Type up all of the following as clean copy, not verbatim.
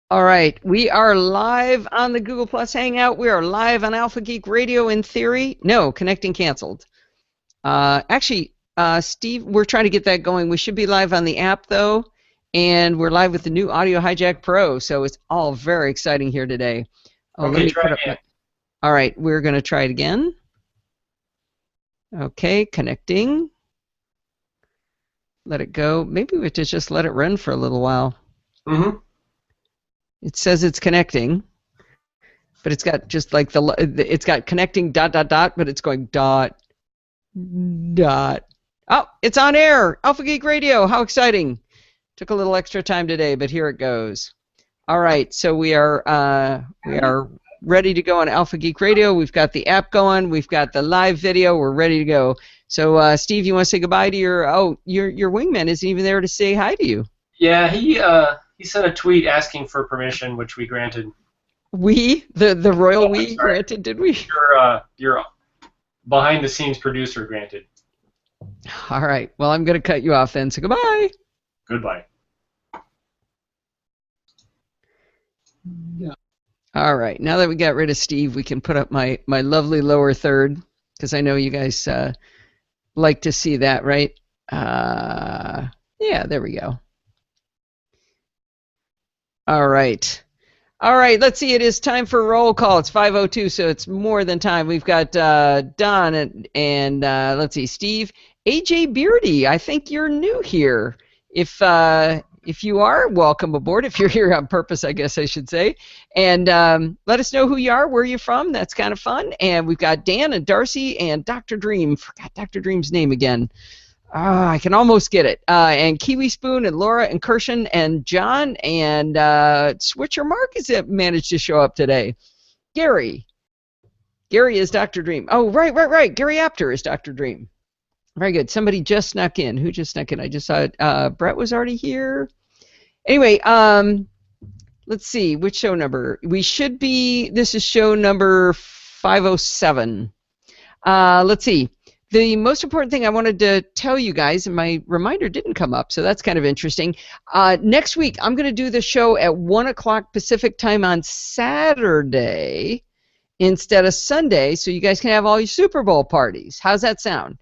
All right, we are live on the Google Plus Hangout. We are live on Alpha Geek Radio in theory. No, connecting canceled. Steve, we're trying to get that going. We should be live on the app, though, and we're live with the new Audio Hijack Pro, so it's all very exciting here today. Oh, okay, try again. All right, we're going to try it again. Okay, connecting. Let it go. Maybe we should just let it run for a little while. Mm-hmm. It says it's connecting, but it's got just like it's got connecting ... but it's going ... Oh, it's on air. Alpha Geek Radio. How exciting. Took a little extra time today, but here it goes. All right, so we are ready to go on Alpha Geek Radio. We've got the app going. We've got the live video. We're ready to go. So, Steve, you want to say goodbye to your wingman isn't even there to say hi to you. Yeah, he sent a tweet asking for permission, which we granted. The royal we granted, did we? Your behind-the-scenes producer granted. All right. Well, I'm going to cut you off then. So goodbye. Goodbye. Yeah. All right. Now that we got rid of Steve, we can put up my lovely lower third, because I know you guys like to see that, right? Yeah, there we go. All right. All right, let's see. It is time for roll call. It's 5:02, so it's more than time. We've got Don and let's see, Steve. AJ Beardy, I think you're new here. If you are, welcome aboard. If you're here on purpose, I guess I should say. And let us know who you are, where you're from. That's kind of fun. And we've got Dan and Darcy and Dr. Dream. Forgot Dr. Dream's name again. I can almost get it. And Kiwi Spoon and Laura and Kirshen and John and Switcher Mark has managed to show up today. Gary is Dr. Dream. Oh, right. Gary Apter is Dr. Dream. Very good. Somebody just snuck in. Who just snuck in? I just saw it. Brett was already here. Anyway, let's see. Which show number? This is show number 507. Let's see. The most important thing I wanted to tell you guys, and my reminder didn't come up, so that's kind of interesting. Next week, I'm going to do the show at 1 o'clock Pacific time on Saturday instead of Sunday, so you guys can have all your Super Bowl parties. How's that sound?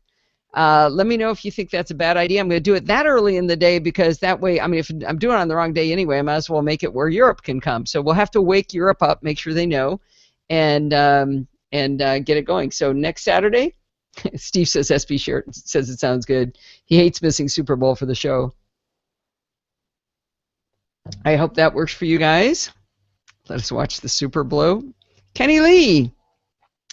Let me know if you think that's a bad idea. I'm going to do it that early in the day because that way, I mean, if I'm doing it on the wrong day anyway, I might as well make it where Europe can come. So we'll have to wake Europe up, make sure they know, and get it going. So next Saturday, Steve says SB Shirt says it sounds good. He hates missing Super Bowl for the show. I hope that works for you guys. Let us watch the Super Blow. Kenny Lee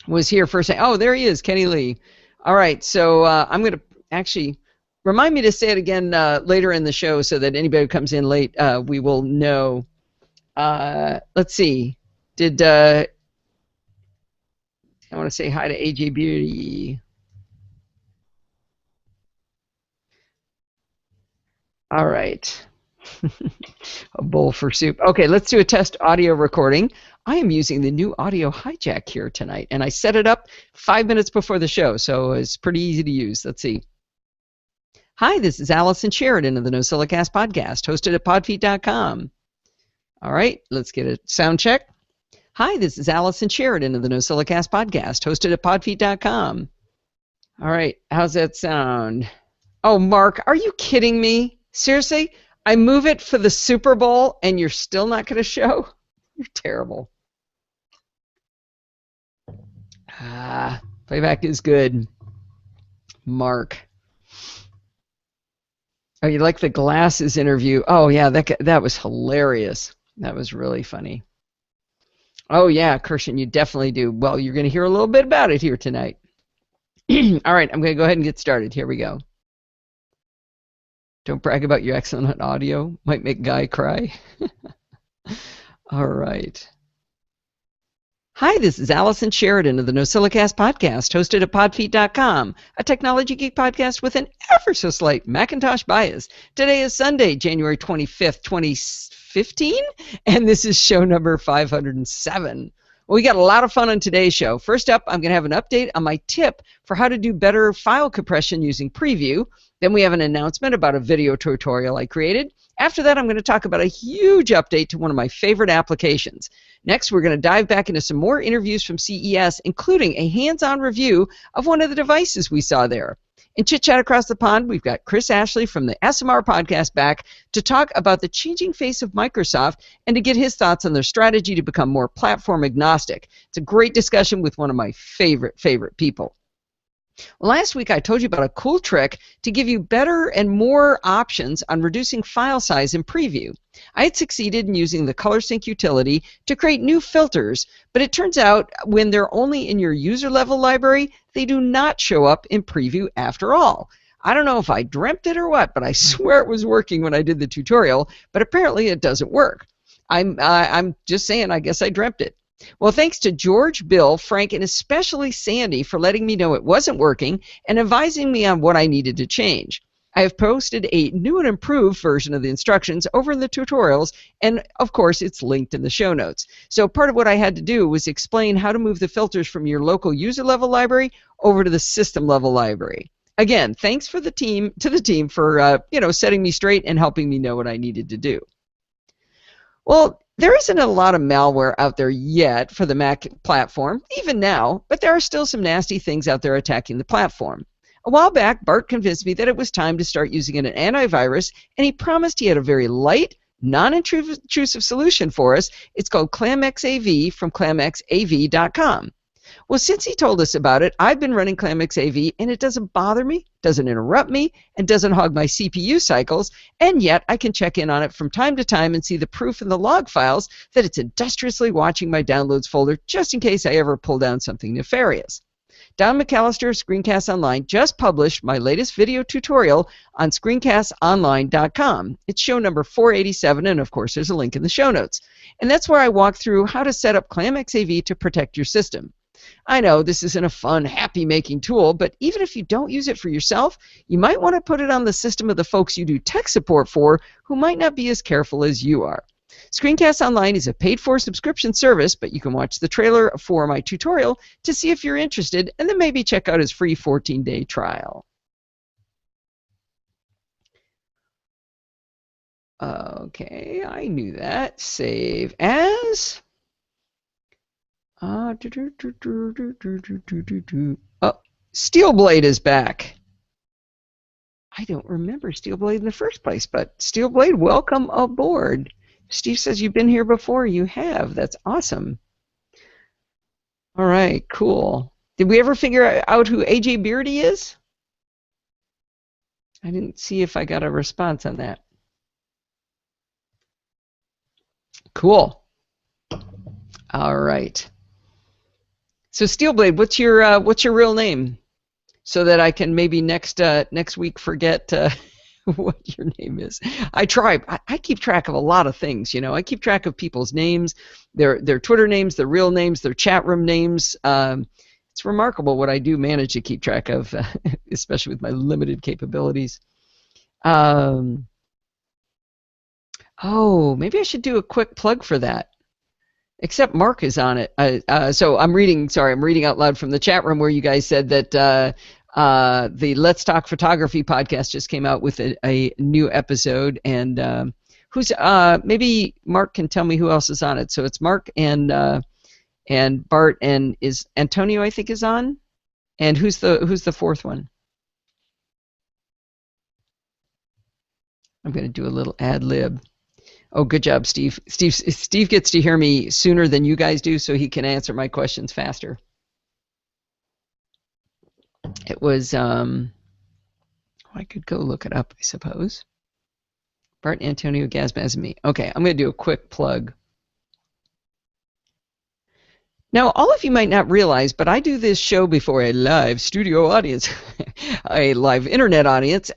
was here first. Oh, there he is, Kenny Lee. All right, so I'm going to actually remind me to say it again later in the show so that anybody who comes in late, we will know. Let's see. I want to say hi to AJ Beauty. All right. A bowl for soup. Okay, let's do a test audio recording. I am using the new Audio Hijack here tonight, and I set it up 5 minutes before the show, so it's pretty easy to use. Let's see. Hi, this is Allison Sheridan of the NosillaCast podcast, hosted at podfeet.com. All right, let's get a sound check. Hi, this is Allison Sheridan of the NosillaCast podcast, hosted at podfeet.com. All right, how's that sound? Oh, Mark, are you kidding me? Seriously? I move it for the Super Bowl, and you're still not going to show? You're terrible. Playback is good. Mark. Oh, you like the glasses interview? Oh, yeah, that was hilarious. That was really funny. Oh, yeah, Kirshen, you definitely do. Well, you're going to hear a little bit about it here tonight. All right, I'm going to go ahead and get started. Here we go. Don't brag about your excellent audio. Might make Guy cry. All right. Hi, this is Allison Sheridan of the NosillaCast podcast, hosted at podfeet.com, a technology geek podcast with an ever so slight Macintosh bias. Today is Sunday, January 25th, 2015, and this is show number 507. Well, we got a lot of fun on today's show. First up, I'm going to have an update on my tip for how to do better file compression using Preview. Then we have an announcement about a video tutorial I created. After that, I'm going to talk about a huge update to one of my favorite applications. Next, we're going to dive back into some more interviews from CES, including a hands-on review of one of the devices we saw there. In Chit Chat Across the Pond, we've got Chris Ashley from the SMR podcast back to talk about the changing face of Microsoft and to get his thoughts on their strategy to become more platform agnostic. It's a great discussion with one of my favorite people. Well, last week I told you about a cool trick to give you better and more options on reducing file size in Preview. I had succeeded in using the ColorSync utility to create new filters, but it turns out when they're only in your user level library, they do not show up in Preview after all. I don't know if I dreamt it or what, but I swear it was working when I did the tutorial, but apparently it doesn't work. I'm just saying, I guess I dreamt it. Well, thanks to George, Bill, Frank, and especially Sandy for letting me know it wasn't working and advising me on what I needed to change. I have posted a new and improved version of the instructions over in the tutorials, and of course it's linked in the show notes. So part of what I had to do was explain how to move the filters from your local user level library over to the system level library. Again, thanks to the team for setting me straight and helping me know what I needed to do. Well, there isn't a lot of malware out there yet for the Mac platform, even now, but there are still some nasty things out there attacking the platform. A while back, Bart convinced me that it was time to start using an antivirus, and he promised he had a very light, non-intrusive solution for us. It's called ClamXAV from ClamXAV.com. Well, since he told us about it, I've been running ClamXAV, and it doesn't bother me, doesn't interrupt me, and doesn't hog my CPU cycles, and yet I can check in on it from time to time and see the proof in the log files that it's industriously watching my downloads folder just in case I ever pull down something nefarious. Don McAllister of Screencast Online just published my latest video tutorial on screencastonline.com. It's show number 487, and of course there's a link in the show notes. And that's where I walk through how to set up ClamXAV to protect your system. I know this isn't a fun, happy-making tool, but even if you don't use it for yourself, you might want to put it on the system of the folks you do tech support for who might not be as careful as you are. Screencast Online is a paid-for subscription service, but you can watch the trailer for my tutorial to see if you're interested, and then maybe check out his free 14-day trial. Okay, I knew that. Save as. Oh, Steelblade is back. I don't remember Steelblade in the first place, but Steelblade, welcome aboard. Steve says you've been here before. You have. That's awesome. All right, cool. Did we ever figure out who AJ Beardy is? I didn't see if I got a response on that. Cool. All right. So Steelblade, what's your real name, so that I can maybe next week forget what your name is. I keep track of a lot of things. I keep track of people's names, their Twitter names, their real names, their chat room names. It's remarkable what I do manage to keep track of, especially with my limited capabilities. Oh, maybe I should do a quick plug for that. Except Mark is on it. So I'm reading out loud from the chat room where you guys said that the Let's Talk Photography podcast just came out with a new episode, and maybe Mark can tell me who else is on it. So it's Mark and Bart, and is Antonio, I think, is on, and who's the fourth one? I'm going to do a little ad lib. Oh, good job, Steve. Steve gets to hear me sooner than you guys do, so he can answer my questions faster. It was, I could go look it up, I suppose. Bart, Antonio, Gazbaz, and me. Okay, I'm going to do a quick plug. Now, all of you might not realize, but I do this show before a live studio audience, a live internet audience.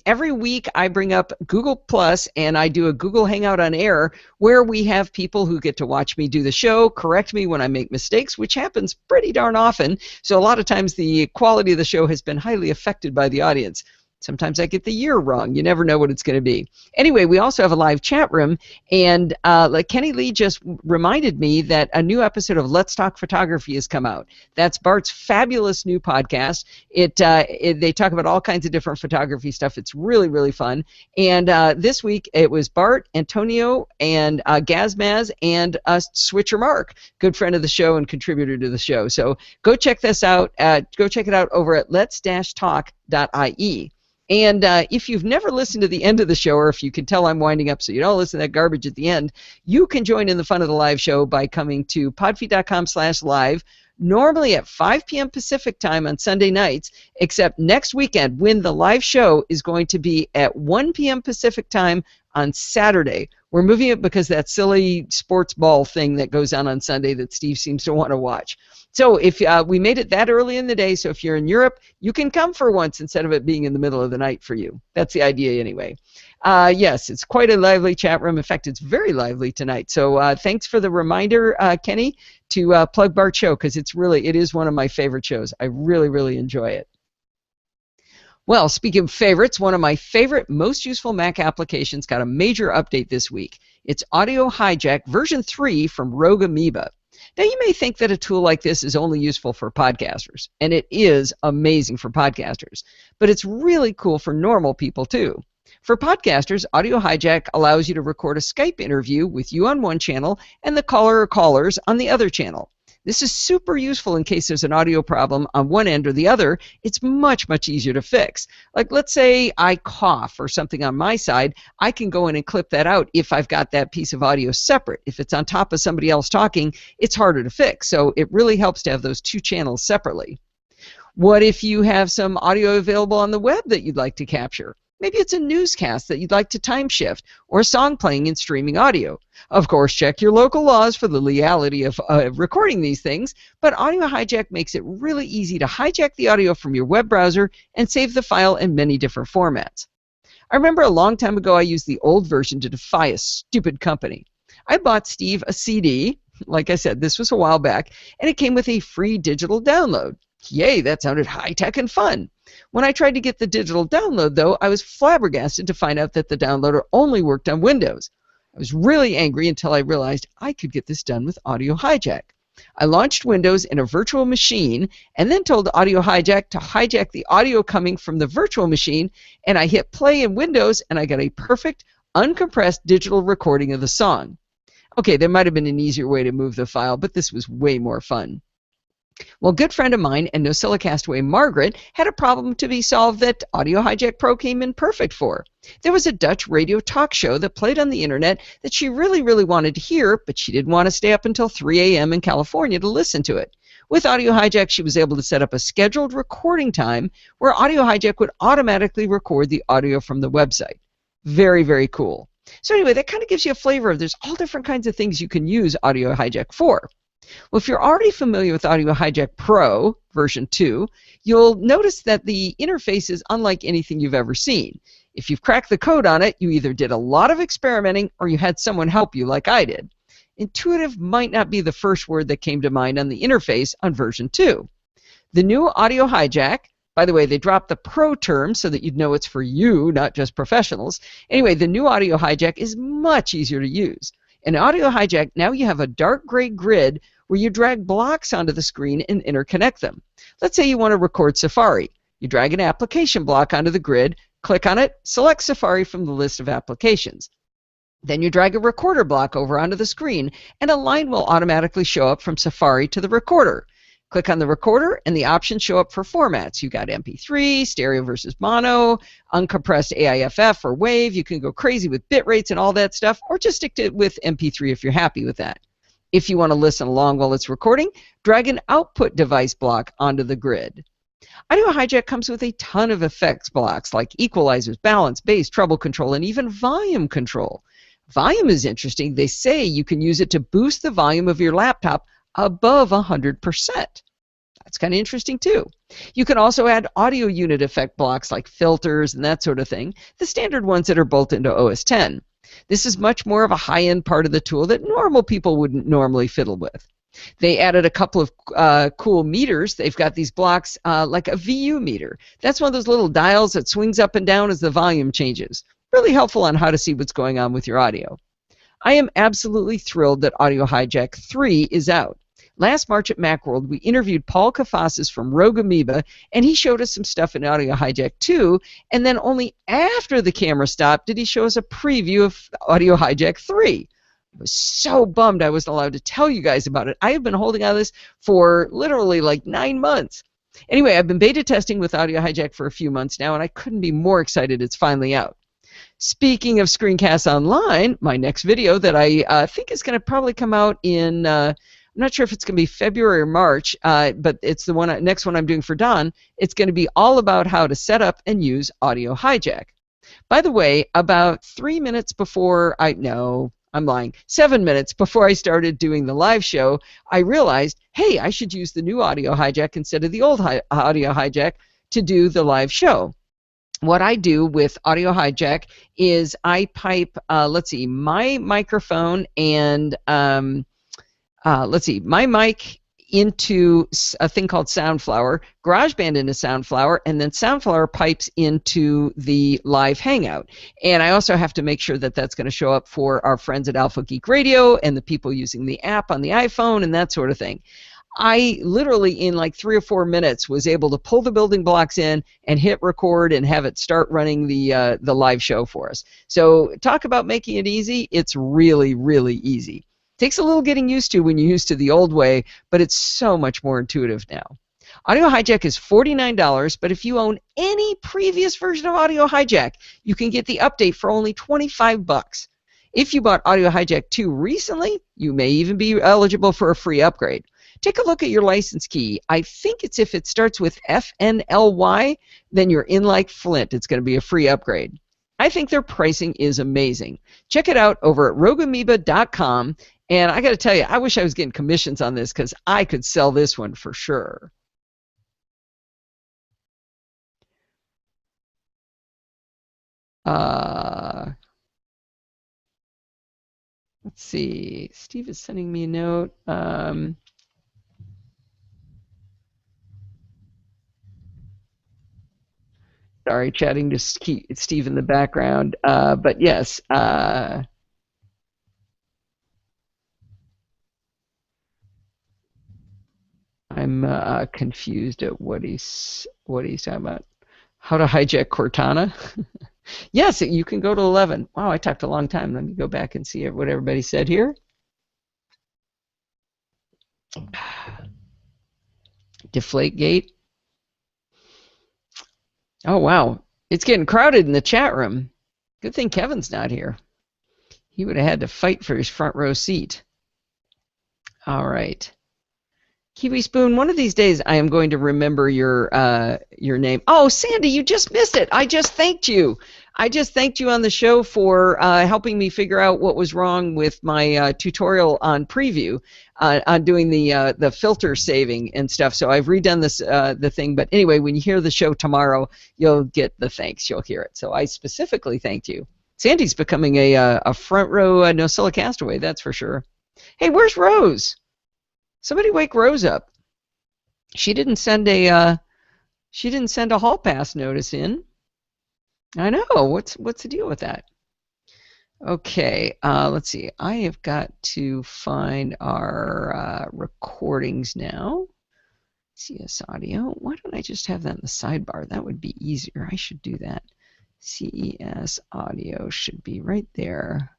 Every week I bring up Google Plus, and I do a Google Hangout on Air, where we have people who get to watch me do the show, correct me when I make mistakes, which happens pretty darn often. So a lot of times the quality of the show has been highly affected by the audience. Sometimes I get the year wrong. You never know what it's going to be. Anyway, we also have a live chat room, and like Kenny Lee just reminded me that a new episode of Let's Talk Photography has come out. That's Bart's fabulous new podcast. They talk about all kinds of different photography stuff. It's really, really fun. And this week it was Bart, Antonio, and Gazmaz, and Switcher Mark, good friend of the show and contributor to the show. So go check this out. Go check it out over at lets-talk.ie. And if you've never listened to the end of the show, or if you can tell I'm winding up so you don't listen to that garbage at the end, you can join in the fun of the live show by coming to podfeed.com/live, normally at 5 p.m. Pacific time on Sunday nights, except next weekend when the live show is going to be at 1 p.m. Pacific time on Saturday. We're moving it because that silly sports ball thing that goes on Sunday that Steve seems to want to watch. So if we made it that early in the day, so if you're in Europe, you can come for once instead of it being in the middle of the night for you. That's the idea anyway. Yes, it's quite a lively chat room. In fact, it's very lively tonight. So thanks for the reminder, Kenny, to plug Bart's show, because it is one of my favorite shows. I really, really enjoy it. Well, speaking of favorites, one of my favorite, most useful Mac applications got a major update this week. It's Audio Hijack version 3 from Rogue Amoeba. Now, you may think that a tool like this is only useful for podcasters, and it is amazing for podcasters, but it's really cool for normal people too. For podcasters, Audio Hijack allows you to record a Skype interview with you on one channel and the caller or callers on the other channel. This is super useful in case there's an audio problem on one end or the other. It's much, much easier to fix. Like, let's say I cough or something on my side. I can go in and clip that out if I've got that piece of audio separate. If it's on top of somebody else talking, it's harder to fix. So it really helps to have those two channels separately. What if you have some audio available on the web that you'd like to capture? Maybe it's a newscast that you'd like to time shift, or a song playing in streaming audio. Of course, check your local laws for the legality of recording these things, but Audio Hijack makes it really easy to hijack the audio from your web browser and save the file in many different formats. I remember a long time ago I used the old version to defy a stupid company. I bought Steve a CD, like I said, this was a while back, and it came with a free digital download. Yay, that sounded high-tech and fun. When I tried to get the digital download, though, I was flabbergasted to find out that the downloader only worked on Windows. I was really angry until I realized I could get this done with Audio Hijack. I launched Windows in a virtual machine and then told Audio Hijack to hijack the audio coming from the virtual machine, and I hit play in Windows and I got a perfect, uncompressed digital recording of the song. Okay, there might have been an easier way to move the file, but this was way more fun. Well, a good friend of mine and NosillaCastaway Margaret had a problem to be solved that Audio Hijack Pro came in perfect for. There was a Dutch radio talk show that played on the internet that she really, really wanted to hear, but she didn't want to stay up until 3 a.m. in California to listen to it. With Audio Hijack, she was able to set up a scheduled recording time where Audio Hijack would automatically record the audio from the website. Very, very cool. So anyway, that kind of gives you a flavor of there's all different kinds of things you can use Audio Hijack for. Well, if you're already familiar with Audio Hijack Pro version 2, you'll notice that the interface is unlike anything you've ever seen. If you've cracked the code on it, you either did a lot of experimenting or you had someone help you like I did. Intuitive might not be the first word that came to mind on the interface on version 2. The new Audio Hijack, by the way, they dropped the pro term so that you'd know it's for you, not just professionals. Anyway, the new Audio Hijack is much easier to use. In Audio Hijack, now you have a dark gray grid where you drag blocks onto the screen and interconnect them. Let's say you want to record Safari. You drag an application block onto the grid, click on it, select Safari from the list of applications. Then you drag a recorder block over onto the screen, and a line will automatically show up from Safari to the recorder. Click on the recorder, and the options show up for formats. You got MP3, stereo versus mono, uncompressed AIFF or WAV. You can go crazy with bit rates and all that stuff, or just stick to with MP3 if you're happy with that. If you want to listen along while it's recording, drag an output device block onto the grid. Audio Hijack comes with a ton of effects blocks like equalizers, balance, bass, treble control, and even volume control. Volume is interesting. They say you can use it to boost the volume of your laptop above 100%. That's kind of interesting too. You can also add audio unit effect blocks like filters and that sort of thing, the standard ones that are built into OS X. This is much more of a high-end part of the tool that normal people wouldn't normally fiddle with. They added a couple of cool meters. They've got these blocks like a VU meter. That's one of those little dials that swings up and down as the volume changes. Really helpful on how to see what's going on with your audio. I am absolutely thrilled that Audio Hijack 3 is out. Last March at Macworld, we interviewed Paul Kafasis from Rogue Amoeba, and he showed us some stuff in Audio Hijack 2, and then only after the camera stopped did he show us a preview of Audio Hijack 3. I was so bummed I wasn't allowed to tell you guys about it. I have been holding on to this for literally like 9 months. Anyway, I've been beta testing with Audio Hijack for a few months now, and I couldn't be more excited it's finally out. Speaking of screencasts online, my next video that I think is going to probably come out in, I'm not sure if it's going to be February or March, but it's the next one I'm doing for Don. It's going to be all about how to set up and use Audio Hijack. By the way, about 3 minutes before I'm lying. 7 minutes before I started doing the live show, I realized, hey, I should use the new Audio Hijack instead of the old Audio Hijack to do the live show. What I do with Audio Hijack is I pipe, my microphone and, my mic into a thing called Soundflower, GarageBand into Soundflower, and then Soundflower pipes into the live Hangout. And I also have to make sure that that's going to show up for our friends at Alpha Geek Radio and the people using the app on the iPhone and that sort of thing. I literally, in like 3 or 4 minutes, was able to pull the building blocks in and hit record and have it start running the live show for us. So talk about making it easy. It's really, really easy. Takes a little getting used to when you're used to the old way, but it's so much more intuitive now. Audio Hijack is $49, but if you own any previous version of Audio Hijack, you can get the update for only $25. If you bought Audio Hijack 2 recently, you may even be eligible for a free upgrade. Take a look at your license key. I think it's if it starts with FNLY, then you're in like Flint. It's going to be a free upgrade. I think their pricing is amazing. Check it out over at rogueamoeba.com. And I got to tell you, I wish I was getting commissions on this because I could sell this one for sure. Let's see. Steve is sending me a note. Sorry, chatting to Steve in the background. But yes. I'm confused at what he's talking about. How to hijack Cortana? Yes, you can go to 11. Wow, I talked a long time. Let me go back and see what everybody said here. Deflategate. Oh, wow. It's getting crowded in the chat room. Good thing Kevin's not here. He would have had to fight for his front row seat. All right. Kiwi Spoon, one of these days I am going to remember your name. Oh, Sandy, you just missed it. I just thanked you. I just thanked you on the show for helping me figure out what was wrong with my tutorial on Preview, on doing the filter saving and stuff. So I've redone this the thing. But anyway, when you hear the show tomorrow, you'll get the thanks. You'll hear it. So I specifically thanked you. Sandy's becoming a front row NosillaCast away, that's for sure. Hey, where's Rose? Somebody wake Rose up. She didn't send a hall pass notice in. I know. What's the deal with that? Okay, let's see. I have got to find our recordings now. CS audio. Why don't I just have that in the sidebar? That would be easier. I should do that. CES audio should be right there.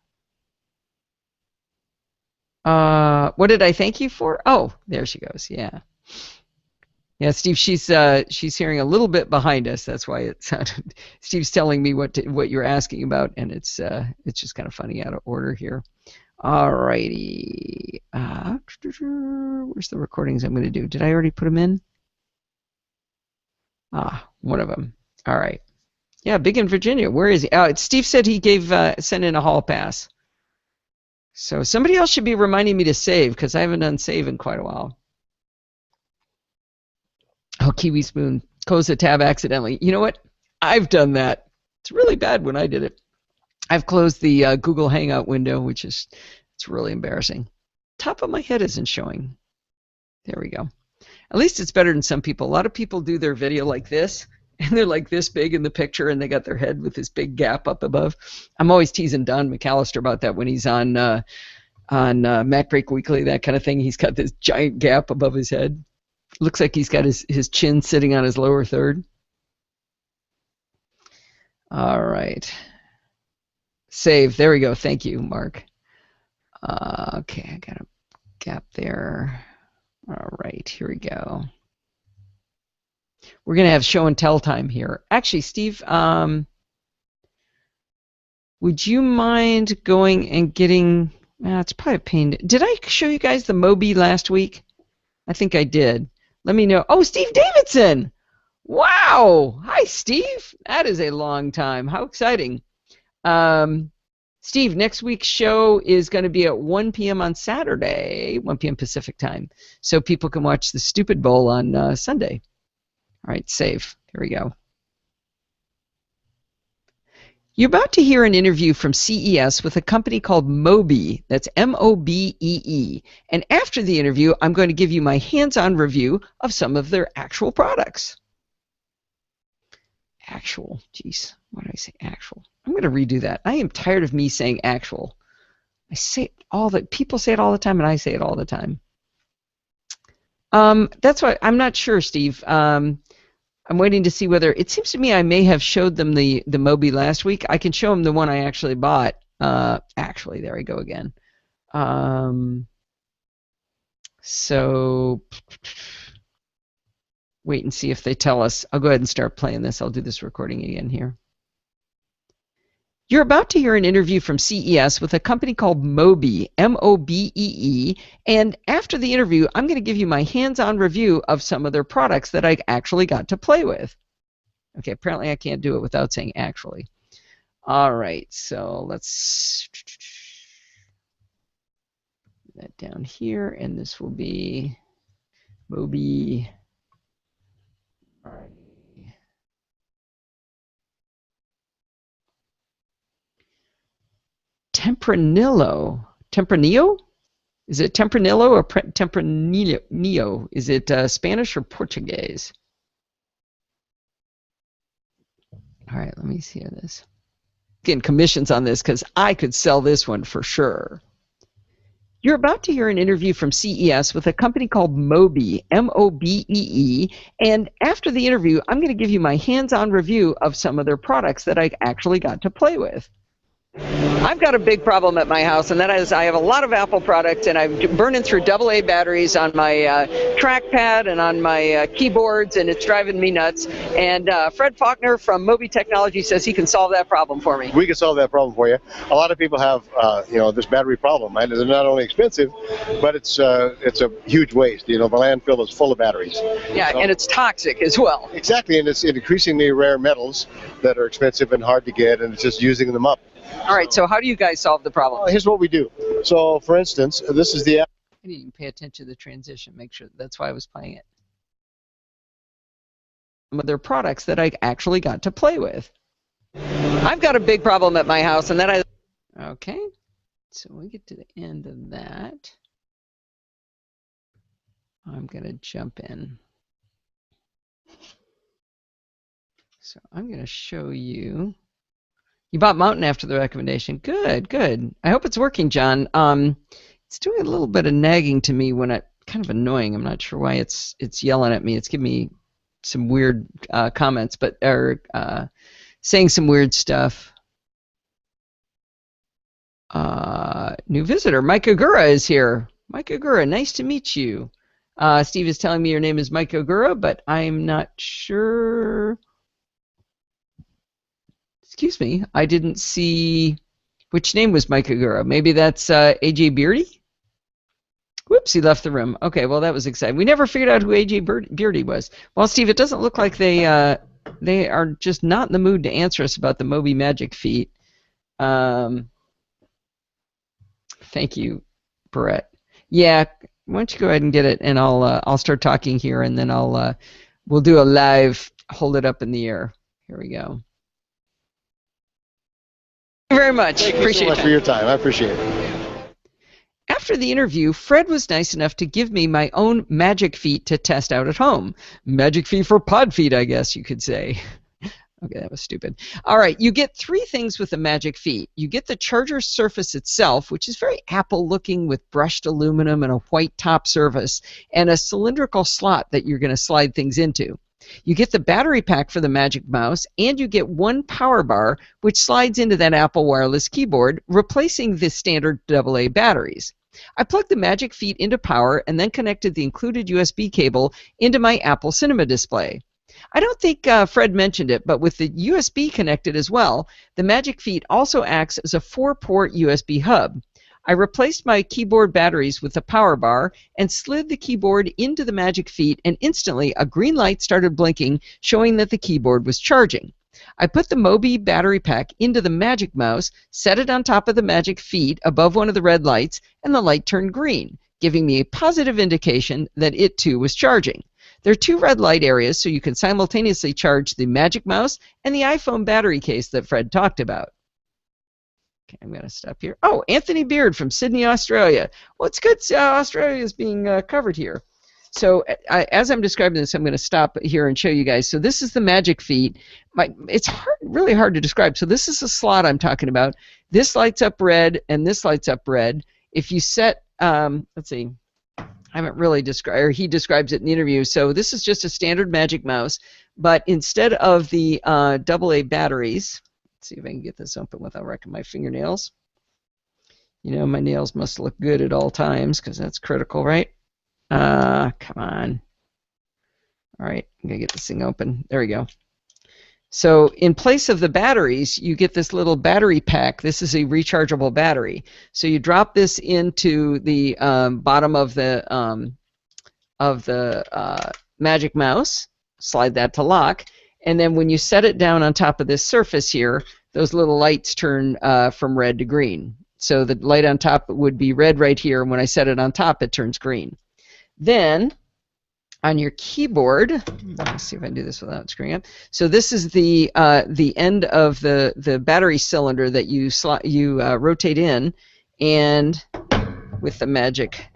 What did I thank you for? Oh, there she goes. Yeah. Yeah, Steve, she's hearing a little bit behind us. That's why it sounded. Steve's telling me what you're asking about, and it's just kind of funny out of order here. Alrighty. Where's the recordings I'm going to do? Did I already put them in? One of them. All right. Yeah, Big in Virginia. Where is he? Steve said he sent in a hall pass. So somebody else should be reminding me to save because I haven't done save in quite a while. Oh, Kiwi Spoon closed the tab accidentally. You know what? I've done that. It's really bad when I did it. I've closed the Google Hangout window, it's really embarrassing. Top of my head isn't showing. There we go. At least it's better than some people. A lot of people do their video like this, and they're like this big in the picture, and they got their head with this big gap up above. I'm always teasing Don McAllister about that when he's on Mac Break Weekly, that kind of thing. He's got this giant gap above his head. Looks like he's got his chin sitting on his lower third. All right. Save. There we go. Thank you, Mark. Okay, I got a gap there. All right, here we go. We're going to have show and tell time here. Actually, Steve, would you mind going and getting... it's probably a pain. Did I show you guys the Moby last week? I think I did. Let me know. Oh, Steve Davidson! Wow! Hi, Steve. That is a long time. How exciting. Steve, next week's show is going to be at 1 p.m. on Saturday, 1 p.m. Pacific time, so people can watch the Stupid Bowl on Sunday. All right, save. Here we go. You're about to hear an interview from CES with a company called Mobee. That's M-O-B-E-E. And after the interview, I'm going to give you my hands-on review of some of their actual products. Actual. Jeez. Why did I say actual? I'm going to redo that. I am tired of me saying actual. I say it all the people say it all the time, and I say it all the time. That's why I'm not sure, Steve. I'm waiting to see whether it seems to me I may have showed them the Moby last week. I can show them the one I actually bought. Actually, there we go again. So wait and see if they tell us. I'll go ahead and start playing this. I'll do this recording again here. You're about to hear an interview from CES with a company called Mobee, M-O-B-E-E, and after the interview, I'm going to give you my hands-on review of some of their products that I actually got to play with. Okay, apparently I can't do it without saying actually. All right, so let's put that down here, and this will be Mobee. All right. Tempranillo. Tempranillo? Is it Tempranillo or Tempranillo? Is it Spanish or Portuguese? All right, let me see this. Getting commissions on this because I could sell this one for sure. You're about to hear an interview from CES with a company called Mobee, M-O-B-E-E, and after the interview, I'm going to give you my hands-on review of some of their products that I actually got to play with. I've got a big problem at my house, and that is I have a lot of Apple products, and I'm burning through AA batteries on my trackpad and on my keyboards, and it's driving me nuts. And Fred Faulkner from Mobee Technology says he can solve that problem for me. We can solve that problem for you. A lot of people have, this battery problem, and they're not only expensive, but it's a huge waste. The landfill is full of batteries. Yeah, so, and it's toxic as well. Exactly, and it's increasingly rare metals that are expensive and hard to get, and it's just using them up. All right, so how do you guys solve the problem? Here's what we do. So, for instance, this is the... I didn't even pay attention to the transition. Make sure that's why I was playing it. Some of their products that I actually got to play with. I've got a big problem at my house, and then I... Okay, so we get to the end of that. I'm going to jump in. So I'm going to show you... You bought Mountain after the recommendation. Good, good. I hope it's working, John. It's doing a little bit of nagging to me when kind of annoying. I'm not sure why it's yelling at me. It's giving me some weird comments, or saying some weird stuff. New visitor, Mike Ogura is here. Mike Ogura, nice to meet you. Steve is telling me your name is Mike Ogura, but I'm not sure. Excuse me, I didn't see which name was Mike Ogura. Maybe that's AJ Beardy? Whoops, he left the room. Okay, well, that was exciting. We never figured out who AJ Beardy was. Well, Steve, it doesn't look like they are just not in the mood to answer us about the Mobee Magic Feet. Thank you, Brett. Yeah, why don't you go ahead and get it, and I'll start talking here, and then we'll do a live hold it up in the air. Here we go. Thank you very much. Thank you so much for your time. I appreciate it. After the interview, Fred was nice enough to give me my own Magic Feet to test out at home. Magic Feet for pod feet, I guess you could say. Okay, that was stupid. All right, you get 3 things with the Magic Feet. You get the charger surface itself, which is very Apple-looking with brushed aluminum and a white top surface, and a cylindrical slot that you're going to slide things into. You get the battery pack for the Magic Mouse, and you get 1 power bar, which slides into that Apple wireless keyboard, replacing the standard AA batteries. I plugged the Magic Feet into power and then connected the included USB cable into my Apple Cinema display. I don't think Fred mentioned it, but with the USB connected as well, the Magic Feet also acts as a 4-port USB hub. I replaced my keyboard batteries with the power bar and slid the keyboard into the Magic Feet, and instantly a green light started blinking, showing that the keyboard was charging. I put the Mobi battery pack into the Magic Mouse, set it on top of the Magic Feet above one of the red lights, and the light turned green, giving me a positive indication that it too was charging. There are 2 red light areas, so you can simultaneously charge the Magic Mouse and the iPhone battery case that Fred talked about. Okay, I'm going to stop here. Oh, Anthony Beard from Sydney, Australia. Well, it's good Australia is being covered here. So as I'm describing this, I'm going to stop here and show you guys. So this is the Magic Feet. It's really hard to describe. So this is the slot I'm talking about. This lights up red, and this lights up red. If you set, let's see. I haven't really described, or he describes it in the interview. So this is just a standard Magic Mouse, but instead of the AA batteries, let's see if I can get this open without wrecking my fingernails. You know, my nails must look good at all times because that's critical, right? Come on. All right, I'm going to get this thing open. There we go. So in place of the batteries, you get this little battery pack. This is a rechargeable battery. So you drop this into the bottom of the Magic Mouse, slide that to lock, and then when you set it down on top of this surface here, those little lights turn from red to green. So the light on top would be red right here, and when I set it on top, it turns green. Then on your keyboard, let me see if I can do this without screwing up. So this is the end of the battery cylinder that you rotate in, and with the Magic,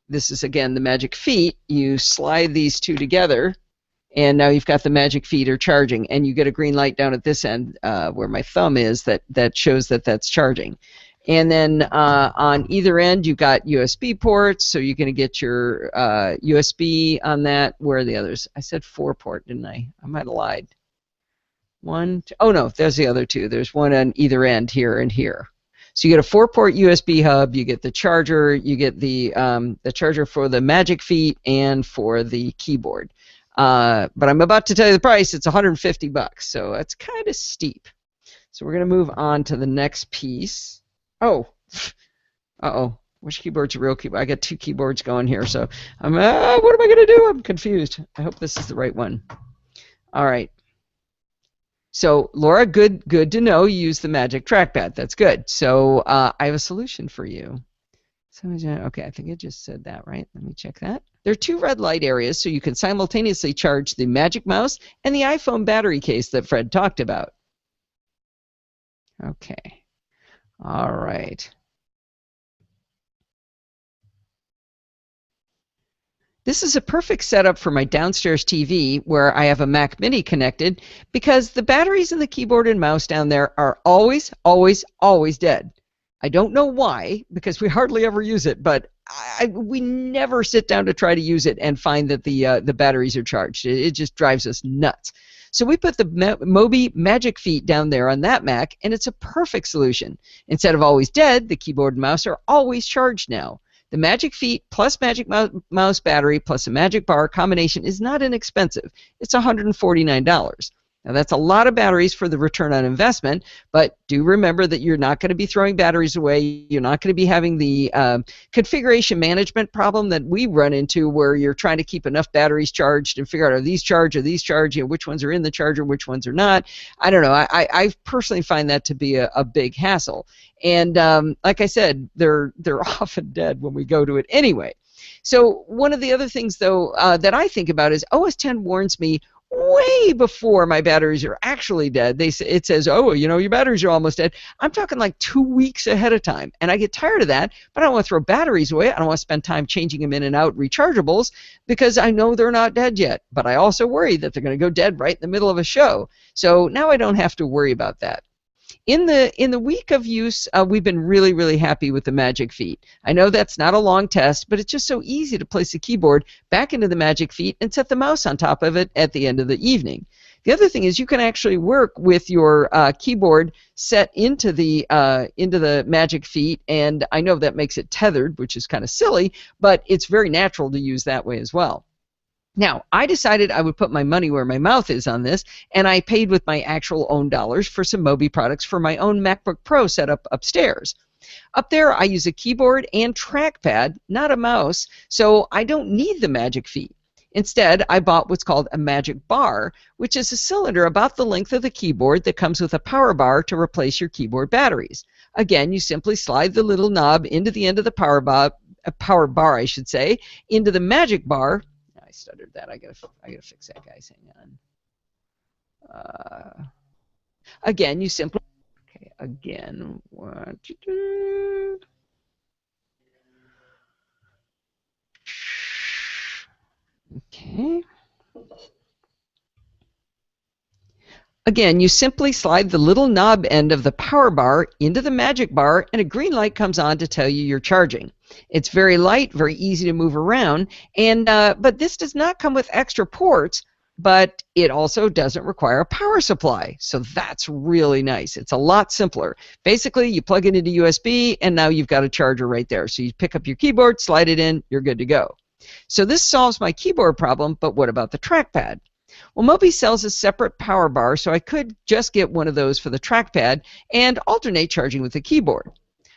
this is again the Magic Feet. You slide these 2 together, and now you've got the Magic Feet are charging, and you get a green light down at this end where my thumb is that shows that that's charging. And then on either end, you've got USB ports, so you're going to get your USB on that. Where are the others? I said 4-port, didn't I? I might have lied. 1, 2, oh no, there's the other 2. There's one on either end here and here. So you get a 4-port USB hub, you get the charger, you get the charger for the Magic Feet and for the keyboard. But I'm about to tell you the price. It's $150, so that's kind of steep. So we're going to move on to the next piece. Oh, uh-oh. Which keyboard's a real keyboard? I got 2 keyboards going here, so what am I going to do? I'm confused. I hope this is the right one. All right. So, Laura, good to know you use the Magic Trackpad. That's good. So, I have a solution for you. So, okay, I think I just said that, right? Let me check that. There are 2 red light areas, so you can simultaneously charge the Magic Mouse and the iPhone battery case that Fred talked about. Okay. All right. This is a perfect setup for my downstairs TV where I have a Mac Mini connected because the batteries in the keyboard and mouse down there are always dead. I don't know why, because we hardly ever use it, but we never sit down to try to use it and find that the batteries are charged. It just drives us nuts. So we put the Mobi Magic Feet down there on that Mac, and it's a perfect solution. Instead of always dead, the keyboard and mouse are always charged now. The Magic Feet plus Magic Mouse battery plus a Magic Bar combination is not inexpensive. It's $149. Now that's a lot of batteries for the return on investment, but do remember that you're not going to be throwing batteries away. You're not going to be having the configuration management problem that we run into where you're trying to keep enough batteries charged and figure out are these charged, you know, which ones are in the charger, which ones are not. I don't know. I personally find that to be a big hassle. And like I said, they're often dead when we go to it anyway. So one of the other things, though, that I think about is OS X warns me way before my batteries are actually dead. It says, oh, your batteries are almost dead. I'm talking like 2 weeks ahead of time. And I get tired of that, but I don't want to throw batteries away. I don't want to spend time changing them in and out, rechargeables, because I know they're not dead yet. But I also worry that they're going to go dead right in the middle of a show. So now I don't have to worry about that. In the week of use, we've been really, really happy with the Magic Feet. I know that's not a long test, but it's just so easy to place the keyboard back into the Magic Feet and set the mouse on top of it at the end of the evening. The other thing is you can actually work with your keyboard set into the Magic Feet, and I know that makes it tethered, which is kind of silly, but it's very natural to use that way as well. Now, I decided I would put my money where my mouth is on this, and I paid with my actual own dollars for some Moby products for my own MacBook Pro setup upstairs. Up there, I use a keyboard and trackpad, not a mouse, so I don't need the Magic Feet. Instead, I bought what's called a Magic Bar, which is a cylinder about the length of the keyboard that comes with a power bar to replace your keyboard batteries. Again, you simply slide the little knob into the end of the power bar, I should say, into the Magic Bar. I stuttered that. I gotta fix that, guys. Hang on. Again, you simply. Okay. Again. Okay. Again, you simply slide the little knob end of the power bar into the Magic Bar, and a green light comes on to tell you you're charging. It's very light, very easy to move around, and but this does not come with extra ports, but it also doesn't require a power supply, so that's really nice. It's a lot simpler. Basically, you plug it into USB, and now you've got a charger right there. So you pick up your keyboard, slide it in, you're good to go. So this solves my keyboard problem, but what about the trackpad? Well, Moby sells a separate power bar, so I could just get one of those for the trackpad and alternate charging with the keyboard.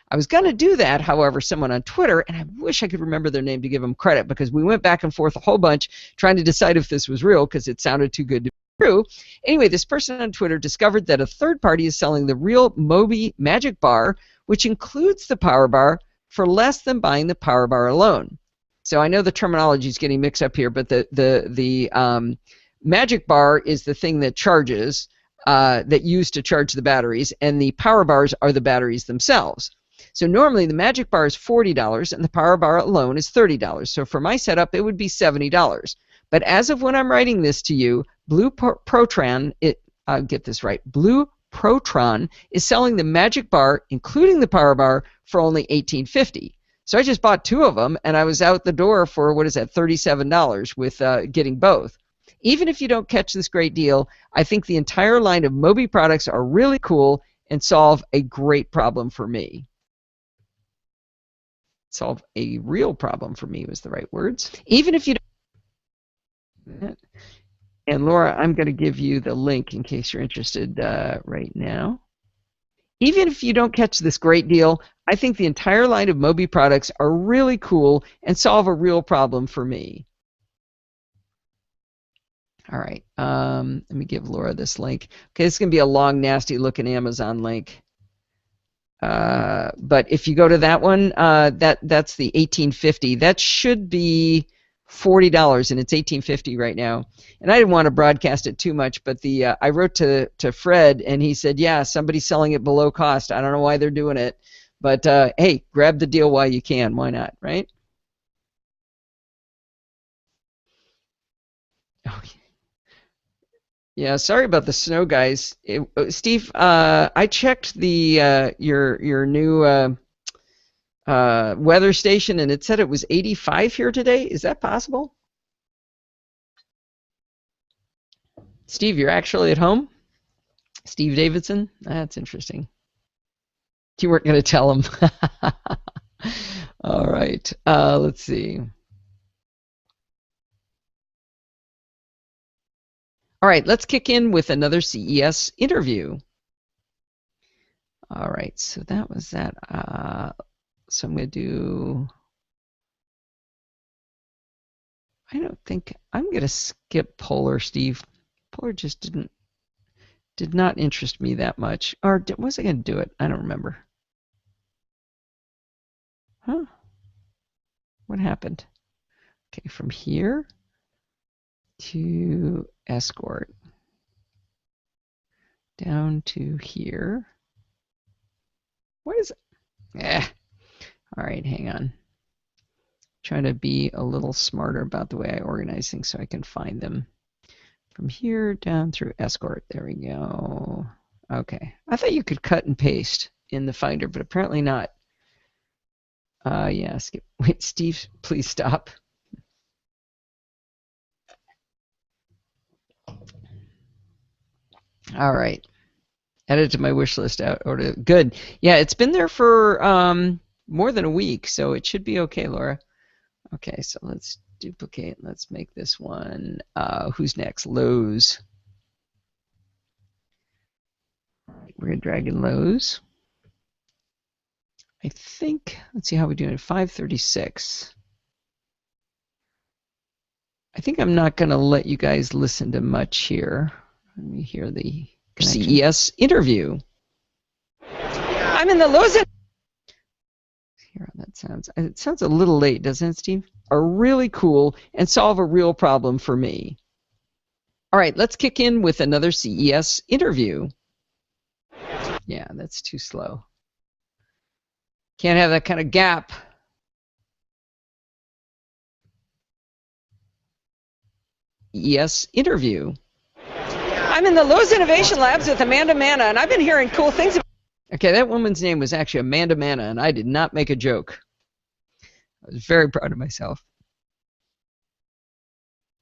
I was going to do that, however, someone on Twitter, and I wish I could remember their name to give them credit, because we went back and forth a whole bunch trying to decide if this was real because it sounded too good to be true. Anyway, this person on Twitter discovered that a third party is selling the real Moby Magic Bar, which includes the power bar, for less than buying the power bar alone. So I know the terminology is getting mixed up here, but the Magic Bar is the thing that charges, that used to charge the batteries, and the power bars are the batteries themselves. So normally the Magic Bar is $40 and the power bar alone is $30. So for my setup, it would be $70. But as of when I'm writing this to you, Blue Protron, I'll get this right, Blue Protron is selling the Magic Bar, including the power bar, for only $18.50. So I just bought two of them, and I was out the door for, what is that, $37 with getting both. Even if you don't catch this great deal, I think the entire line of Moby products are really cool and solve a great problem for me. Solve a real problem for me was the right words. Even if you don't. And Laura, I'm going to give you the link in case you're interested right now. Even if you don't catch this great deal, I think the entire line of Moby products are really cool and solve a real problem for me. All right, let me give Laura this link. Okay, this is going to be a long, nasty-looking Amazon link. But if you go to that one, that's the $18.50. That should be $40, and it's $18.50 right now. And I didn't want to broadcast it too much, but I wrote to Fred, and he said, yeah, somebody's selling it below cost. I don't know why they're doing it, but hey, grab the deal while you can. Why not, right? Okay. Yeah, sorry about the snow, guys. Steve, I checked your new weather station, and it said it was 85 here today. Is that possible? Steve, you're actually at home? Steve Davidson? That's interesting. You weren't going to tell him. All right. Let's see. All right, let's kick in with another CES interview. All right, so that was that. So I'm going to do, I don't think, I'm going to skip Polar, Steve. Polar just did not interest me that much. Or was I going to do it? I don't remember. Huh? What happened? Okay, from here to escort down to here. What is it? All right, hang on. Trying to be a little smarter about the way I organize things so I can find them. From here down through escort. There we go. Okay. I thought you could cut and paste in the Finder, but apparently not. Yeah, skip. Wait, Steve, please stop. All right. Added to my wish list. Good. Yeah, it's been there for more than a week, so it should be okay, Laura. Okay, so let's duplicate. Let's make this one. Who's next? Lowe's. We're going to drag in Lowe's. I think, let's see how we're doing. 5:36. I think I'm not going to let you guys listen to much here. Let me hear the CES interview. I'm in the Lowe's. Hear how that sounds. It sounds a little late, doesn't it, Steve? Are really cool and solve a real problem for me. All right, let's kick in with another CES interview. Yeah, that's too slow. Can't have that kind of gap. CES interview. I'm in the Lowe's Innovation Labs with Amanda Manna, and I've been hearing cool things. Okay, that woman's name was actually Amanda Manna, and I did not make a joke. I was very proud of myself.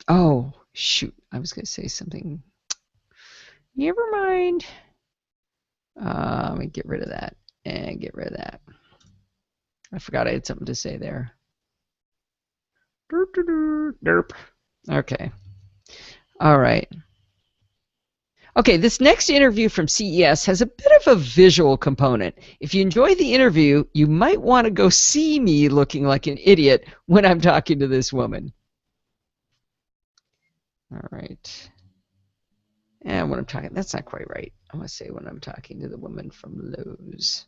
Oh, shoot. I was going to say something. Never mind. Let me get rid of that and get rid of that. I forgot I had something to say there. Derp. Okay. All right. Okay, this next interview from CES has a bit of a visual component. If you enjoy the interview, you might want to go see me looking like an idiot when I'm talking to this woman. All right. And when I'm talking, that's not quite right. I want to say when I'm talking to the woman from Lowe's.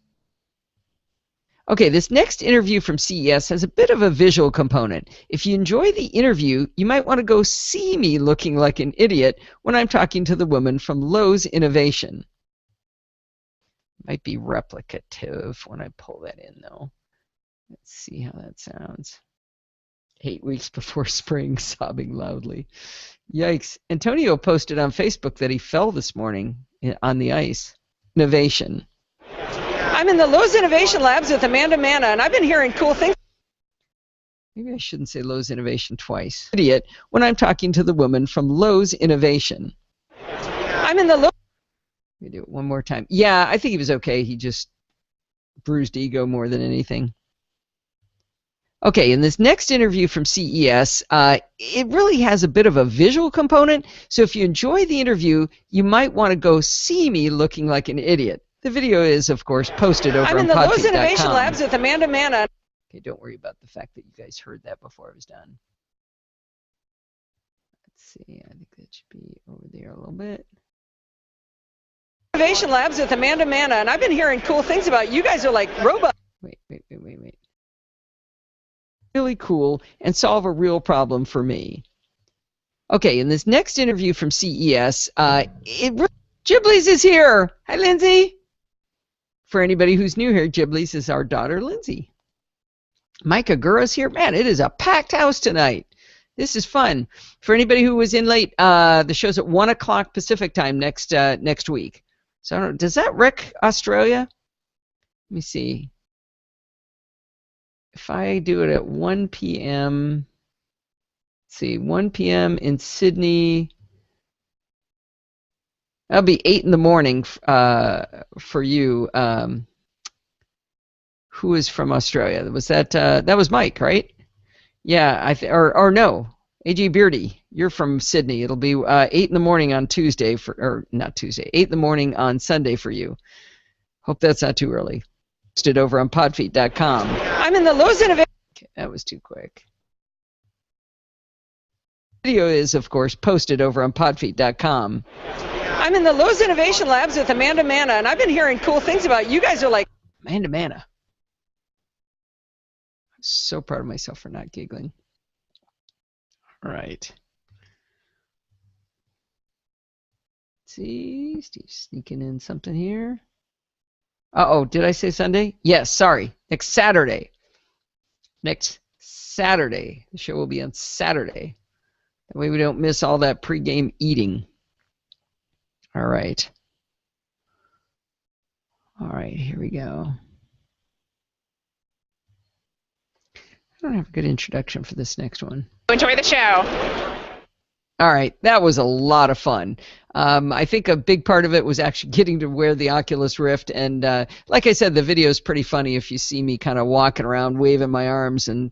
Okay, this next interview from CES has a bit of a visual component. If you enjoy the interview, you might want to go see me looking like an idiot when I'm talking to the woman from Lowe's Innovation. Might be replicative when I pull that in, though. Let's see how that sounds. 8 weeks before spring, sobbing loudly. Yikes. Antonio posted on Facebook that he fell this morning on the ice. Innovation. I'm in the Lowe's Innovation Labs with Amanda Manna, and I've been hearing cool things. Maybe I shouldn't say Lowe's Innovation twice. Idiot, when I'm talking to the woman from Lowe's Innovation. I'm in the Lowe's. Let me do it one more time. Yeah, I think he was okay. He just bruised ego more than anything. Okay, in this next interview from CES, it really has a bit of a visual component. So if you enjoy the interview, you might want to go see me looking like an idiot. The video is, of course, posted over on podfeet.com. I'm in the Lowe's Innovation Labs with Amanda Manna. Okay, don't worry about the fact that you guys heard that before it was done. Let's see, I think that should be over there a little bit. Innovation Labs with Amanda Manna, and I've been hearing cool things about you guys are like robots. Wait. Really cool and solve a real problem for me. Okay, in this next interview from CES, Ghiblis is here. Hi, Lindsay. For anybody who's new here, Ghiblis is our daughter, Lindsay. Mike Agura's here. Man, it is a packed house tonight. This is fun. For anybody who was in late, the show's at 1 o'clock Pacific time next week. So I don't know, does that wreck Australia? Let me see. If I do it at 1 p.m., let's see, 1 p.m. in Sydney, that'll be 8 in the morning for you. Who is from Australia? Was that was Mike, right? Yeah, or no, AJ Beardy, you're from Sydney. It'll be 8 in the morning on Tuesday not Tuesday, 8 in the morning on Sunday for you. Hope that's not too early. Posted over on podfeet.com. I'm in the Lowe's Innovation. Okay, that was too quick. Video is, of course, posted over on podfeet.com. I'm in the Lowe's Innovation Labs with Amanda Manna, and I've been hearing cool things about you guys are like Amanda Manna. I'm so proud of myself for not giggling. All right. see. Steve's sneaking in something here. Uh-oh, did I say Sunday? Yes, sorry. Next Saturday. Next Saturday. The show will be on Saturday. That way we don't miss all that pregame eating. All right. All right, here we go. I don't have a good introduction for this next one. Enjoy the show. All right, that was a lot of fun. I think a big part of it was actually getting to wear the Oculus Rift, and like I said, the video is pretty funny if you see me kind of walking around waving my arms and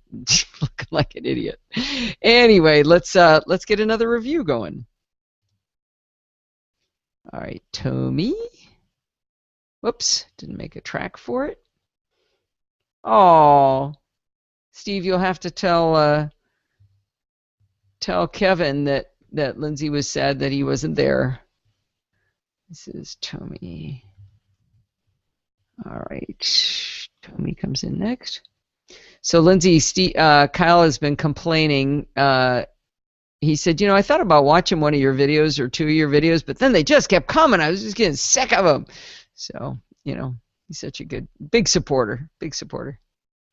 looking like an idiot. Anyway, let's get another review going. All right, Tommy. Whoops, didn't make a track for it. Oh, Steve, you'll have to tell Kevin that Lindsay was sad that he wasn't there. This is Tommy. All right, Tommy comes in next. So Lindsay, Kyle has been complaining. He said, I thought about watching one of your videos or two of your videos, but then they just kept coming. I was just getting sick of them. So, he's such a big supporter.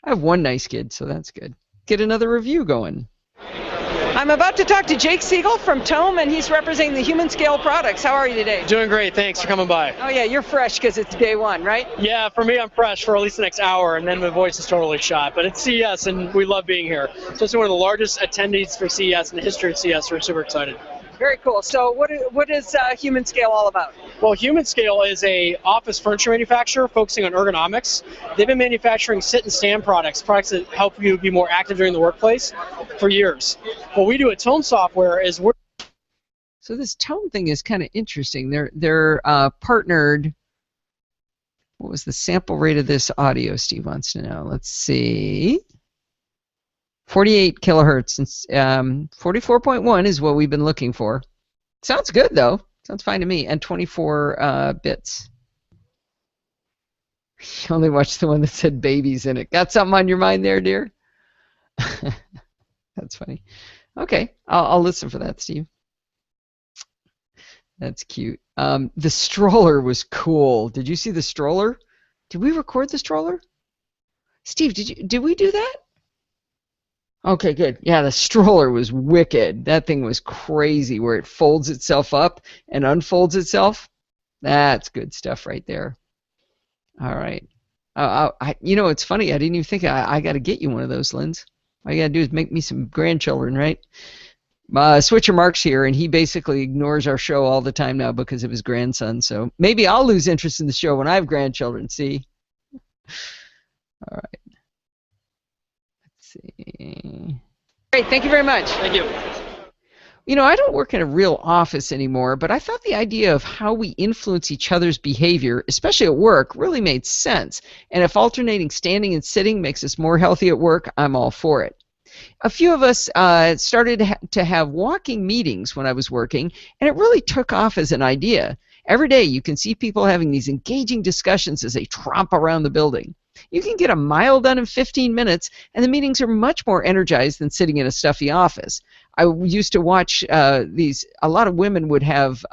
I have one nice kid, so that's good. Get another review going. I'm about to talk to Jake Siegel from Tome, and he's representing the Human Scale products. How are you today? Doing great. Thanks for coming by. Oh, yeah, you're fresh because it's day one, right? Yeah, for me, I'm fresh for at least the next hour, and then my voice is totally shot. But it's CES, and we love being here. So it's one of the largest attendees for CES in the history of CES. We're super excited. Very cool. So what is Human Scale all about? Well, Human Scale is a office furniture manufacturer focusing on ergonomics. They've been manufacturing sit and stand products that help you be more active during the workplace for years. What we do at Tome Software is So this Tome thing is kind of interesting. They're partnered. What was the sample rate of this audio? Steve wants to know. Let's see. 48 kilohertz and 44.1 is what we've been looking for. Sounds good though. Sounds fine to me. And 24 bits. You only watched the one that said babies in it. Got something on your mind there, dear? That's funny. Okay, I'll listen for that, Steve. That's cute. The stroller was cool. Did you see the stroller? Did we record the stroller? Steve, did we do that? Okay, good. Yeah, the stroller was wicked. That thing was crazy where it folds itself up and unfolds itself. That's good stuff right there. All right. It's funny. I didn't even think I got to get you one of those, Linz. All you got to do is make me some grandchildren, right? Switcher Mark's here, and he basically ignores our show all the time now because of his grandson. So maybe I'll lose interest in the show when I have grandchildren, see? All right. See. Great, thank you very much. Thank you. I don't work in a real office anymore, but I thought the idea of how we influence each other's behavior, especially at work, really made sense. And if alternating standing and sitting makes us more healthy at work, I'm all for it. A few of us started to have walking meetings when I was working, and it really took off as an idea. Every day you can see people having these engaging discussions as they tromp around the building. You can get a mile done in 15 minutes, and the meetings are much more energized than sitting in a stuffy office. I used to watch a lot of women would have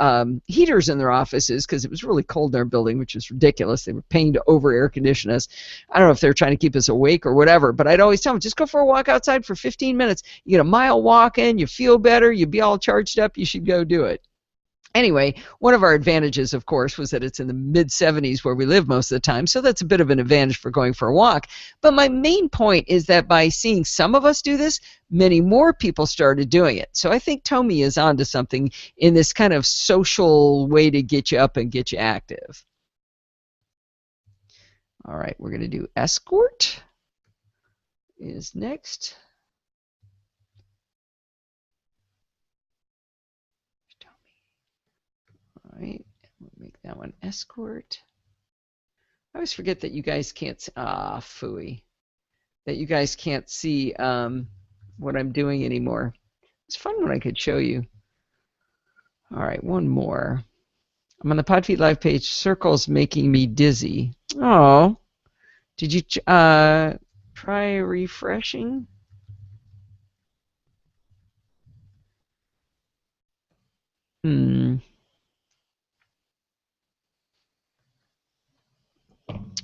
heaters in their offices because it was really cold in their building, which is ridiculous. They were paying to over air condition us. I don't know if they're trying to keep us awake or whatever, but I'd always tell them, just go for a walk outside for 15 minutes. You get a mile walk in, you feel better, you be all charged up, you should go do it. Anyway, one of our advantages, of course, was that it's in the mid-70s where we live most of the time, so that's a bit of an advantage for going for a walk. But my main point is that by seeing some of us do this, many more people started doing it. So I think Tommy is onto something in this kind of social way to get you up and get you active. All right, we're going to do escort is next. All right, we'll make that one escort. I always forget that you guys can't, phooey, that you guys can't see what I'm doing anymore. It's fun when I could show you. All right, one more. I'm on the Podfeed Live page. Circles making me dizzy. Oh, did you try refreshing?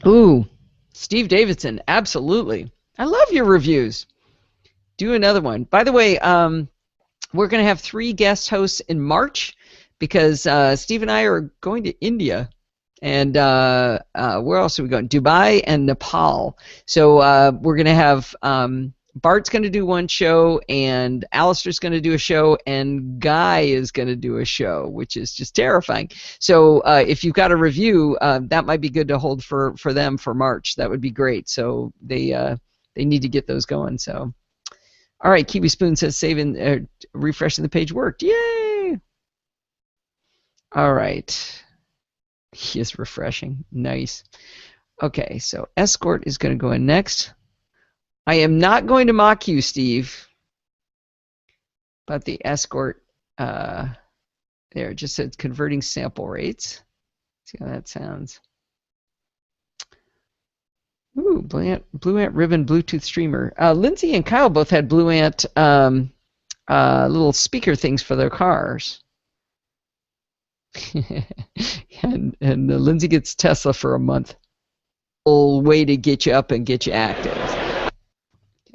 Ooh, Steve Davidson, absolutely. I love your reviews. Do another one. By the way, we're going to have 3 guest hosts in March because Steve and I are going to India. And where else are we going? Dubai and Nepal. So we're going to have Bart's going to do one show, and Alistair's going to do a show, and Guy is going to do a show, which is just terrifying. So if you've got a review, that might be good to hold for them for March. That would be great. So they need to get those going. So, all right, Kiwi Spoon says saving, refreshing the page worked. Yay! All right. He is refreshing. Nice. Okay, so Escort is going to go in next. I am not going to mock you, Steve, but the Escort, there, it just said converting sample rates. Let's see how that sounds. Ooh, Blue Ant Ribbon Bluetooth streamer. Lindsay and Kyle both had Blue Ant little speaker things for their cars. and Lindsay gets Tesla for a month. Way to get you up and get you active.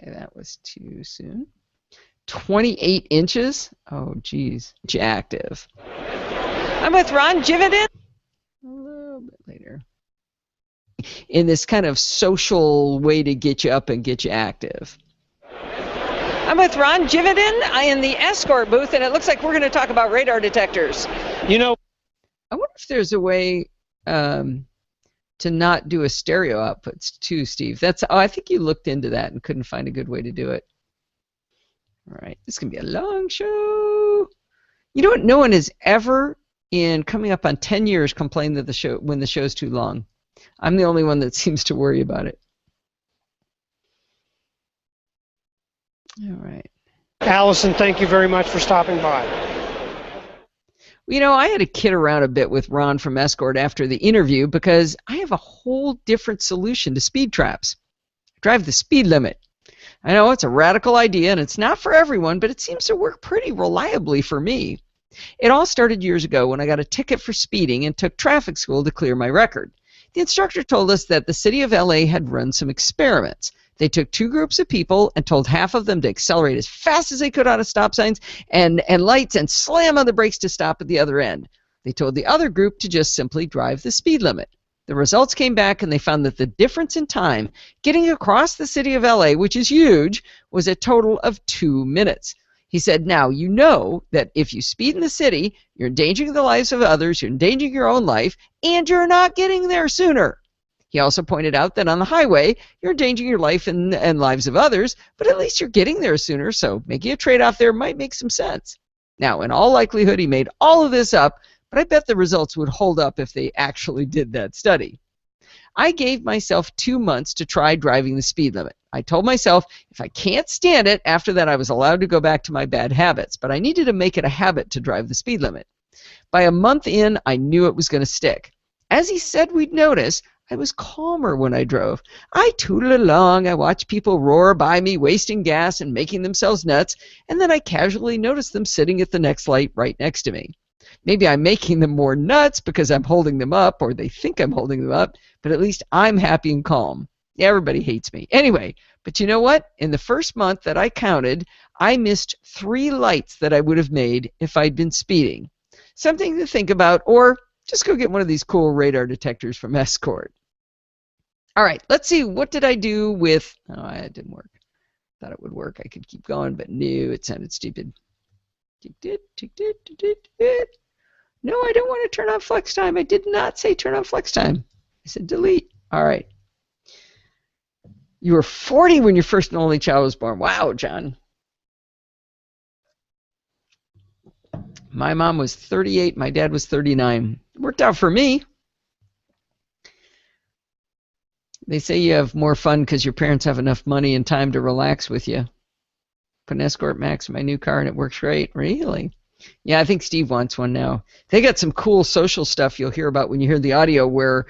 Okay, that was too soon. 28 inches? Oh, geez. Get you active. I'm with Ron Jividan. A little bit later. In this kind of social way to get you up and get you active. I'm with Ron Jividan in the Escort booth, and it looks like we're going to talk about radar detectors. You know, I wonder if there's a way to not do a stereo outputs too, Steve. I think you looked into that and couldn't find a good way to do it. All right, this can be a long show. You know what? No one has ever, in coming up on 10 years, complained that when the show's too long. I'm the only one that seems to worry about it. All right. Allison, thank you very much for stopping by. You know, I had to kid around a bit with Ron from Escort after the interview because I have a whole different solution to speed traps. Drive the speed limit. I know it's a radical idea and it's not for everyone, but it seems to work pretty reliably for me. It all started years ago when I got a ticket for speeding and took traffic school to clear my record. The instructor told us that the city of LA had run some experiments. They took 2 groups of people and told half of them to accelerate as fast as they could out of stop signs and lights and slam on the brakes to stop at the other end. They told the other group to just simply drive the speed limit. The results came back and they found that the difference in time getting across the city of LA, which is huge, was a total of 2 minutes. He said, now, you know that if you speed in the city, you're endangering the lives of others, you're endangering your own life, and you're not getting there sooner. He also pointed out that on the highway, you're endangering your life and lives of others, but at least you're getting there sooner, so making a trade-off there might make some sense. Now, in all likelihood, he made all of this up, but I bet the results would hold up if they actually did that study. I gave myself 2 months to try driving the speed limit. I told myself if I can't stand it, after that I was allowed to go back to my bad habits, but I needed to make it a habit to drive the speed limit. By a month in, I knew it was going to stick. As he said we'd notice, I was calmer when I drove. I tootled along, I watched people roar by me, wasting gas and making themselves nuts, and then I casually noticed them sitting at the next light right next to me. Maybe I'm making them more nuts because I'm holding them up, or they think I'm holding them up, but at least I'm happy and calm. Everybody hates me. Anyway, but you know what? In the first month that I counted, I missed 3 lights that I would have made if I'd been speeding. Something to think about, or just go get one of these cool radar detectors from Escort. All right, let's see. What did I do with... Oh, it didn't work. Thought it would work. I could keep going, but no, it sounded stupid. No, I don't want to turn on flex time. I did not say turn on flex time. I said delete. All right. You were 40 when your first and only child was born. Wow, John. My mom was 38. My dad was 39. It worked out for me. They say you have more fun because your parents have enough money and time to relax with you. Put an Escort Max in my new car and it works great. Really? Yeah, I think Steve wants one now. They got some cool social stuff you'll hear about when you hear the audio where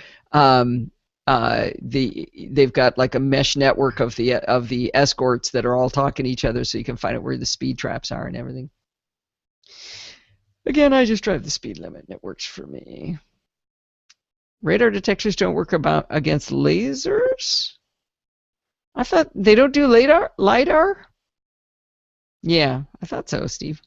they've got like a mesh network of the Escorts that are all talking to each other so you can find out where the speed traps are and everything. Again, I just drive the speed limit and it works for me. Radar detectors don't work against lasers? I thought they don't do LiDAR? Yeah, I thought so, Steve.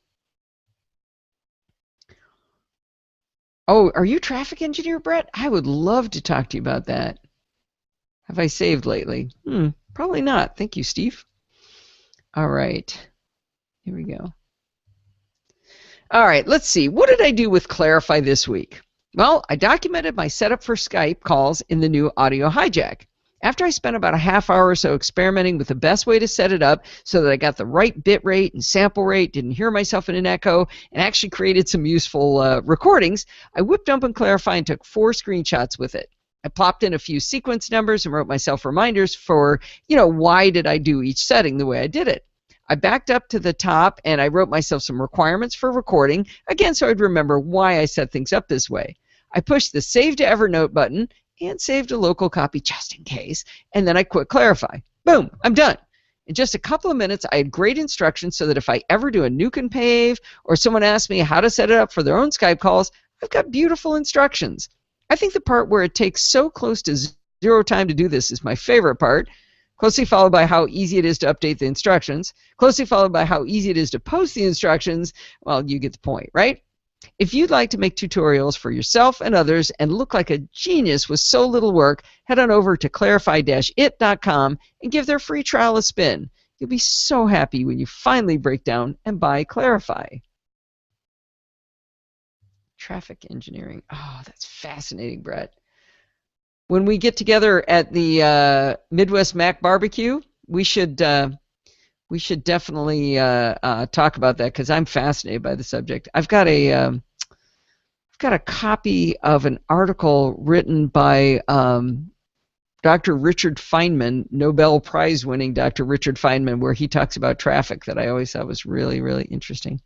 Oh, are you a traffic engineer, Brett? I would love to talk to you about that. Have I saved lately? Probably not. Thank you, Steve. All right. Here we go. All right, let's see. What did I do with Clarify this week? Well, I documented my setup for Skype calls in the new Audio Hijack. After I spent about a half hour or so experimenting with the best way to set it up so that I got the right bit rate and sample rate, didn't hear myself in an echo, and actually created some useful recordings, I whipped open Clarify and took 4 screenshots with it. I plopped in a few sequence numbers and wrote myself reminders for, why did I do each setting the way I did it. I backed up to the top and I wrote myself some requirements for recording, again so I'd remember why I set things up this way. I pushed the Save to Evernote button and saved a local copy just in case, and then I quit Clarify. Boom, I'm done. In just a couple of minutes, I had great instructions so that if I ever do a nuke and pave or someone asks me how to set it up for their own Skype calls, I've got beautiful instructions. I think the part where it takes so close to zero time to do this is my favorite part, closely followed by how easy it is to update the instructions, closely followed by how easy it is to post the instructions. Well, you get the point, right? If you'd like to make tutorials for yourself and others and look like a genius with so little work, head on over to clarify-it.com and give their free trial a spin. You'll be so happy when you finally break down and buy Clarify. Traffic engineering. Oh, that's fascinating, Brett. When we get together at the Midwest Mac Barbecue, we should definitely talk about that because I'm fascinated by the subject. I've got a copy of an article written by Dr. Richard Feynman, Nobel Prize-winning Dr. Richard Feynman, where he talks about traffic that I always thought was really, really interesting.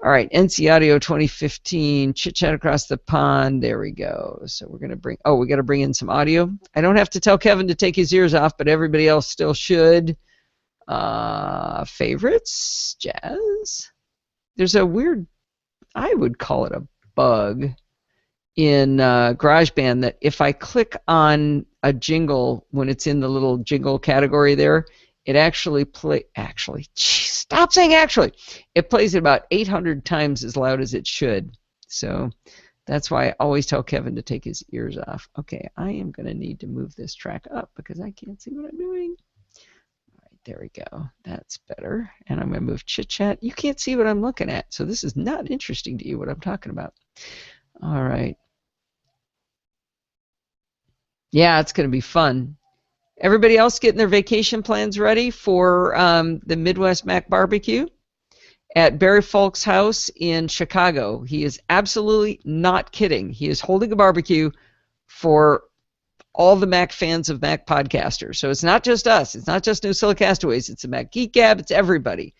All right, NC Audio 2015, Chit Chat Across the Pond. There we go. So we're going to we got to bring in some audio. I don't have to tell Kevin to take his ears off, but everybody else still should. Favorites, jazz. There's a weird, I would call it a bug in GarageBand that if I click on a jingle when it's in the little jingle category there, it actually stop saying actually. It plays it about 800 times as loud as it should. So that's why I always tell Kevin to take his ears off. Okay, I am going to need to move this track up because I can't see what I'm doing. There we go. That's better. And I'm going to move Chit Chat. You can't see what I'm looking at, so this is not interesting to you, what I'm talking about. All right. Yeah, it's going to be fun. Everybody else getting their vacation plans ready for the Midwest Mac Barbecue at Barry Folk's house in Chicago. He is absolutely not kidding. He is holding a barbecue for all the Mac fans of Mac podcasters. So it's not just us. It's not just NosillaCastaways. It's the Mac Geek Gab. It's everybody.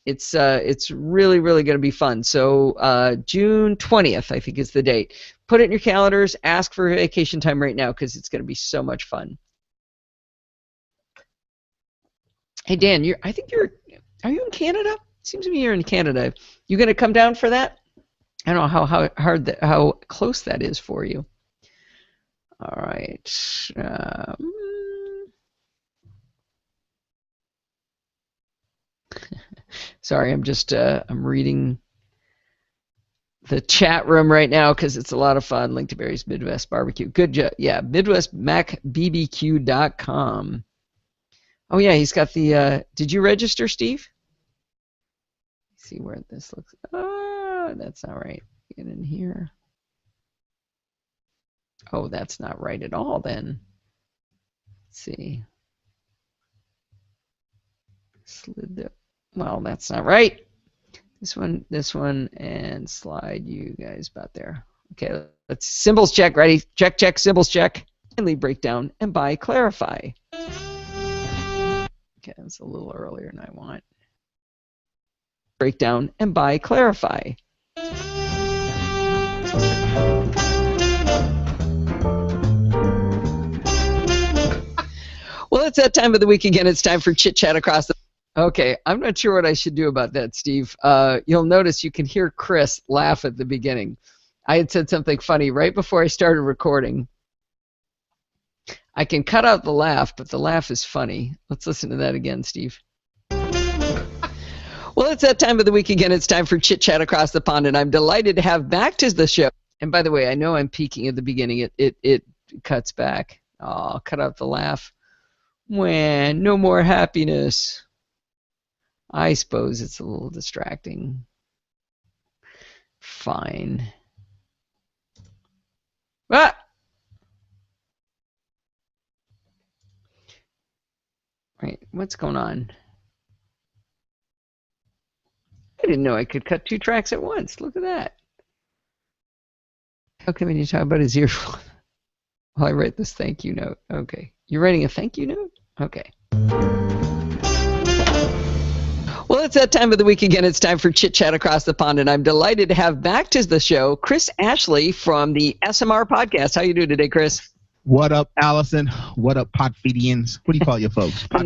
It's really, really going to be fun. So June 20th, I think, is the date. Put it in your calendars. Ask for vacation time right now because it's going to be so much fun. Hey, Dan, are you in Canada? Seems to me you're in Canada. You going to come down for that? I don't know how close that is for you. All right. Sorry, I'm just I'm reading the chat room right now because it's a lot of fun. Link to Barry's Midwest Barbecue. Good job. Yeah, MidwestMacBBQ.com. Oh yeah, he's got the. Did you register, Steve? Let's see where this looks. Oh, that's not right. Get in here. Oh, that's not right at all then. Let's see. Well, that's not right. This one, and slide you guys about there. Okay, let's symbols check. Ready? Check, symbols check. Finally break down and buy Clarify. Okay, that's a little earlier than I want. Break down and buy Clarify. Well, it's that time of the week again. It's time for Chit Chat Across the... Okay, I'm not sure what I should do about that, Steve. You'll notice you can hear Chris laugh at the beginning. I had said something funny right before I started recording. I can cut out the laugh, but the laugh is funny. Let's listen to that again, Steve. Well, it's that time of the week again. It's time for Chit Chat Across the Pond, and I'm delighted to have back to the show. And by the way, I know I'm peeking at the beginning. It cuts back. Oh, cut out the laugh. When no more happiness. I suppose it's a little distracting. Fine. Ah! Right, what's going on? I didn't know I could cut 2 tracks at once. Look at that. How come when you talk about his earphone? While I write this thank you note. Okay. You're writing a thank you note? Okay. Well, it's that time of the week again. It's time for Chit Chat Across the Pond, and I'm delighted to have back to the show Chris Ashley from the SMR podcast. How you doing today, Chris? What up, Allison? What up, Podfeedians? What do you call your folks? The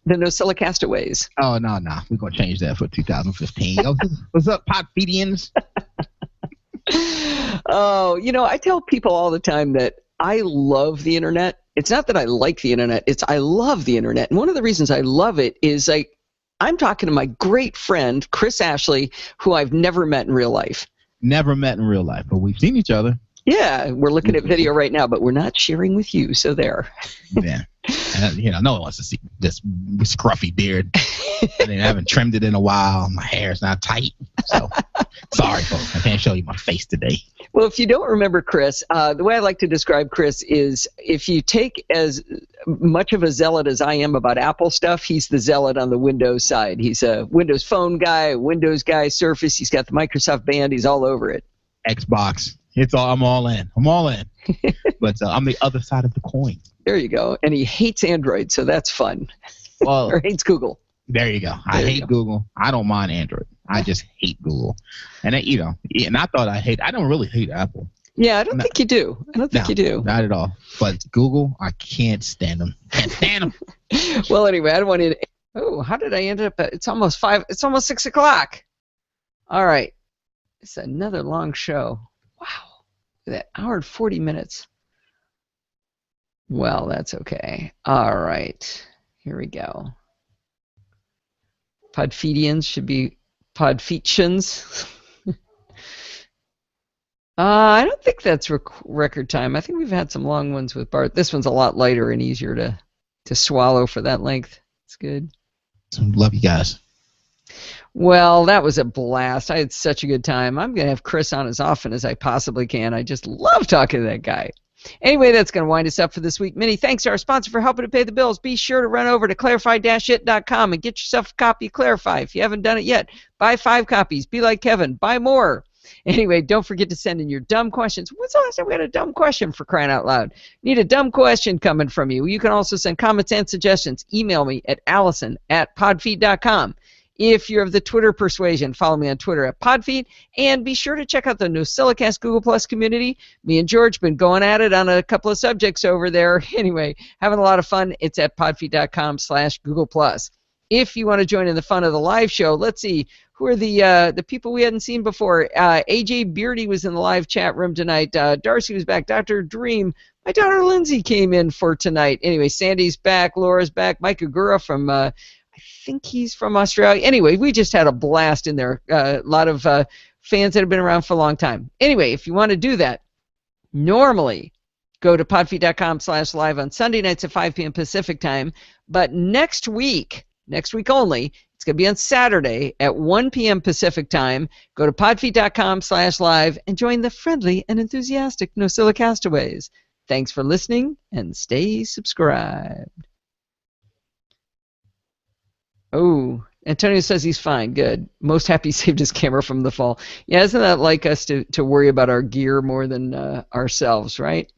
NosillaCastaways. Oh, no. We're going to change that for 2015. What's up, Podfeedians? Oh, I tell people all the time that I love the internet. It's not that I like the internet. It's I love the internet. And one of the reasons I love it is I'm talking to my great friend, Chris Ashley, who I've never met in real life. Never met in real life, but we've seen each other. Yeah, we're looking at video right now, but we're not sharing with you, so there. Yeah. And, no one wants to see this scruffy beard. I haven't trimmed it in a while. My hair's not tight. So, sorry, folks. I can't show you my face today. Well, if you don't remember Chris, the way I like to describe Chris is if you take as much of a zealot as I am about Apple stuff, he's the zealot on the Windows side. He's a Windows Phone guy, a Windows guy, Surface. He's got the Microsoft band. He's all over it. Xbox. I'm all in. But I'm the other side of the coin. There you go. And he hates Android, so that's fun. Well, or hates Google. There you go. I hate Google. I don't mind Android. I just hate Google. And and I thought I don't really hate Apple. Yeah, I don't think you do. You do. Not at all. But Google, I can't stand them. Can't stand them. Well, anyway, I don't want to. Oh, how did I end up at? It's almost 5. It's almost 6 o'clock. All right. It's another long show. Wow. That hour and 40 minutes. Well, that's okay. All right. Here we go. Podfeedians should be Podfeetians. I don't think that's record time. I think we've had some long ones with Bart. This one's a lot lighter and easier to swallow for that length. It's good. Love you guys. Well, that was a blast. I had such a good time. I'm going to have Chris on as often as I possibly can. I just love talking to that guy. Anyway, that's going to wind us up for this week. Many thanks to our sponsor for helping to pay the bills. Be sure to run over to clarify-it.com and get yourself a copy of Clarify. If you haven't done it yet, buy 5 copies. Be like Kevin. Buy more. Anyway, don't forget to send in your dumb questions. When's the last time we had a dumb question, for crying out loud? Need a dumb question coming from you. You can also send comments and suggestions. Email me at allison@podfeed.com. If you're of the Twitter persuasion, follow me on Twitter at Podfeed, and be sure to check out the NosillaCast Google Plus community. Me and George been going at it on a couple of subjects over there. Anyway, having a lot of fun. It's at podfeed.com/Google Plus. If you want to join in the fun of the live show, let's see, who are the people we hadn't seen before? AJ Beardy was in the live chat room tonight. Darcy was back. Dr. Dream. My daughter Lindsay came in for tonight. Anyway, Sandy's back. Laura's back. Mike Agura from... I think he's from Australia. Anyway, we just had a blast in there. A lot of fans that have been around for a long time. Anyway, if you want to do that, normally go to podfeed.com/live on Sunday nights at 5 p.m. Pacific time. But next week only, it's going to be on Saturday at 1 p.m. Pacific time. Go to podfeed.com/live and join the friendly and enthusiastic NosillaCastaways. Thanks for listening and stay subscribed. Oh, Antonio says he's fine. Good. Most happy saved his camera from the fall. Yeah, isn't that like us to worry about our gear more than ourselves, right?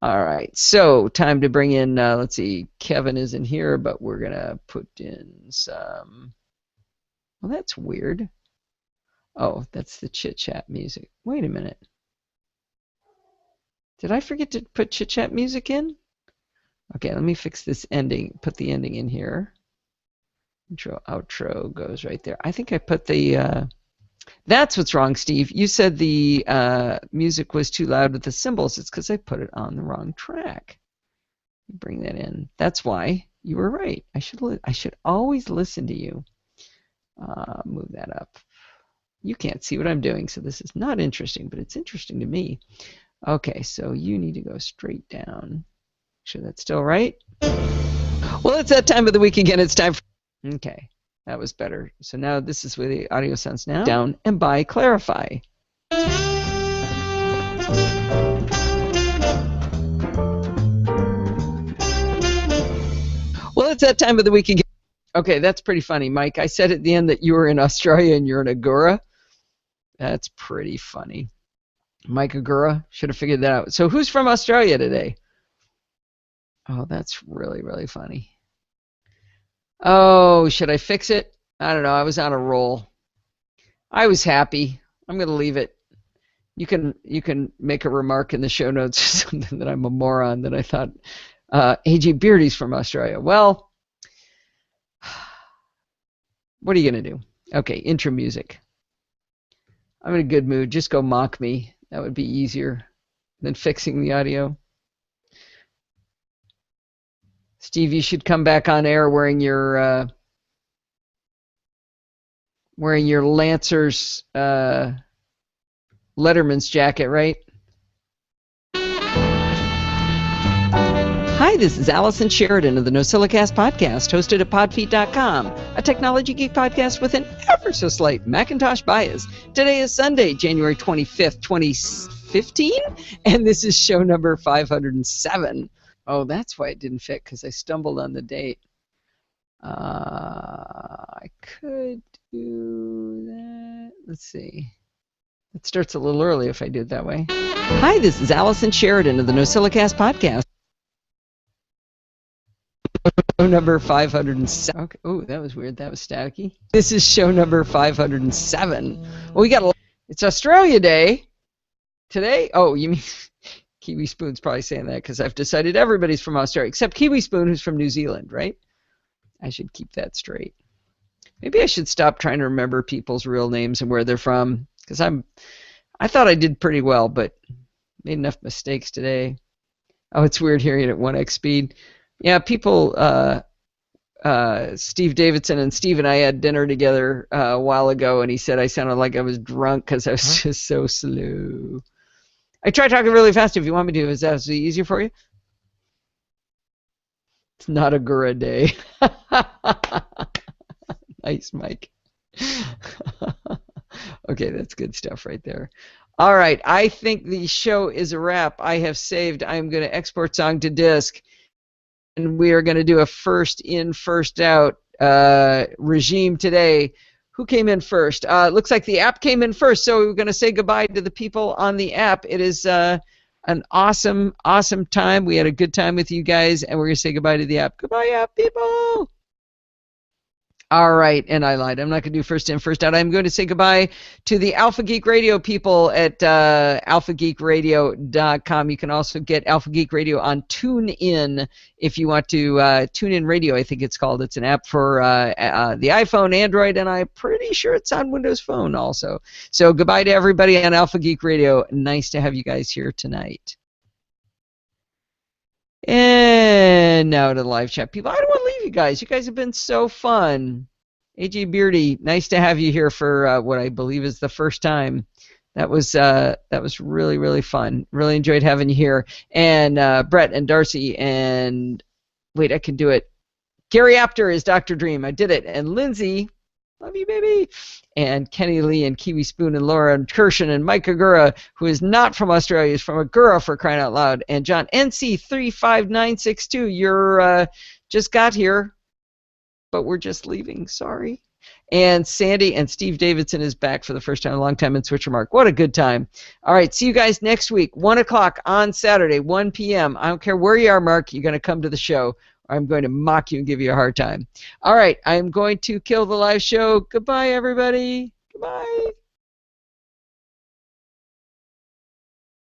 All right. So time to bring in, let's see, Kevin isn't here, but we're going to put in some, well, that's weird. Oh, that's the chit chat music. Wait a minute. Did I forget to put chit chat music in? Okay, let me fix this ending, put the ending in here. Intro, outro goes right there. I think I put the That's what's wrong, Steve. You said the music was too loud with the cymbals. It's because I put it on the wrong track. Bring that in. That's why you were right. I should always listen to you. Move that up. You can't see what I'm doing, so this is not interesting, but it's interesting to me. Okay, so you need to go straight down. Make sure that's still right. Well, it's that time of the week again. It's time for... Okay, that was better. So now this is where the audio sounds now. Down and by clarify. Well, it's that time of the week again. Okay, that's pretty funny, Mike. I said at the end that you were in Australia and you're in Agura. That's pretty funny. Mike Agura, should have figured that out. So who's from Australia today? Oh, that's really, really funny. Oh, should I fix it? I don't know. I was on a roll. I was happy. I'm going to leave it. You can make a remark in the show notes or something that I'm a moron, that I thought AJ Beardy's from Australia. Well, what are you going to do? Okay, intro music. I'm in a good mood. Just go mock me. That would be easier than fixing the audio. Steve, you should come back on air wearing your Lancers Letterman's jacket, right? Hi, this is Allison Sheridan of the NosillaCast podcast, hosted at podfeet.com, a technology geek podcast with an ever so slight Macintosh bias. Today is Sunday, January 25th, 2015, and this is show number 507. Oh, that's why it didn't fit, because I stumbled on the date. I could do that. Let's see. It starts a little early if I do it that way. Hi, this is Allison Sheridan of the NosillaCast podcast. Show number 507. Okay. Oh, that was weird. That was staticky. This is show number 507. Well, it's Australia Day today. Oh, you mean Kiwi Spoon's probably saying that because I've decided everybody's from Australia except Kiwi Spoon, who's from New Zealand, right? I should keep that straight. Maybe I should stop trying to remember people's real names and where they're from, because I thought I did pretty well, but made enough mistakes today. Oh, it's weird hearing it at 1x speed. Yeah, people, Steve Davidson and Steve and I had dinner together a while ago, and he said I sounded like I was drunk because I was just so slow. I try talking really fast if you want me to. Is that easier for you? It's not a Gura day. Nice, Mike. Okay, that's good stuff right there. All right, I think the show is a wrap. I'm going to export song to disk, and we are going to do a first in, first out regime today. Who came in first? Looks like the app came in first, so we're going to say goodbye to the people on the app. It is an awesome, awesome time. We had a good time with you guys, and we're going to say goodbye to the app. Goodbye, app people! All right, and I lied. I'm not going to do first in, first out. I'm going to say goodbye to the Alpha Geek Radio people at alphageekradio.com. You can also get Alpha Geek Radio on TuneIn if you want to. TuneIn Radio, I think it's called. It's an app for the iPhone, Android, and I'm pretty sure it's on Windows Phone also. So goodbye to everybody on Alpha Geek Radio. Nice to have you guys here tonight. And now to the live chat people. I don't want to leave you guys. You guys have been so fun. AJ Beardy, nice to have you here for what I believe is the first time. That was really, really fun. Really enjoyed having you here. And Brett and Darcy and wait, I can do it. Gary Apter is Dr. Dream. I did it. And Lindsay, love you, baby. And Kenny Lee and Kiwi Spoon and Laura and Kirshen and Mike Agura, who is not from Australia, is from Agura for crying out loud. And John NC35962, you're just got here, but we're just leaving. Sorry. And Sandy and Steve Davidson is back for the first time in a long time in Switcher Mark. What a good time. All right, see you guys next week, 1 o'clock on Saturday, 1 p.m. I don't care where you are, Mark. You're going to come to the show. I'm going to mock you and give you a hard time. All right, I'm going to kill the live show. Goodbye, everybody. Goodbye.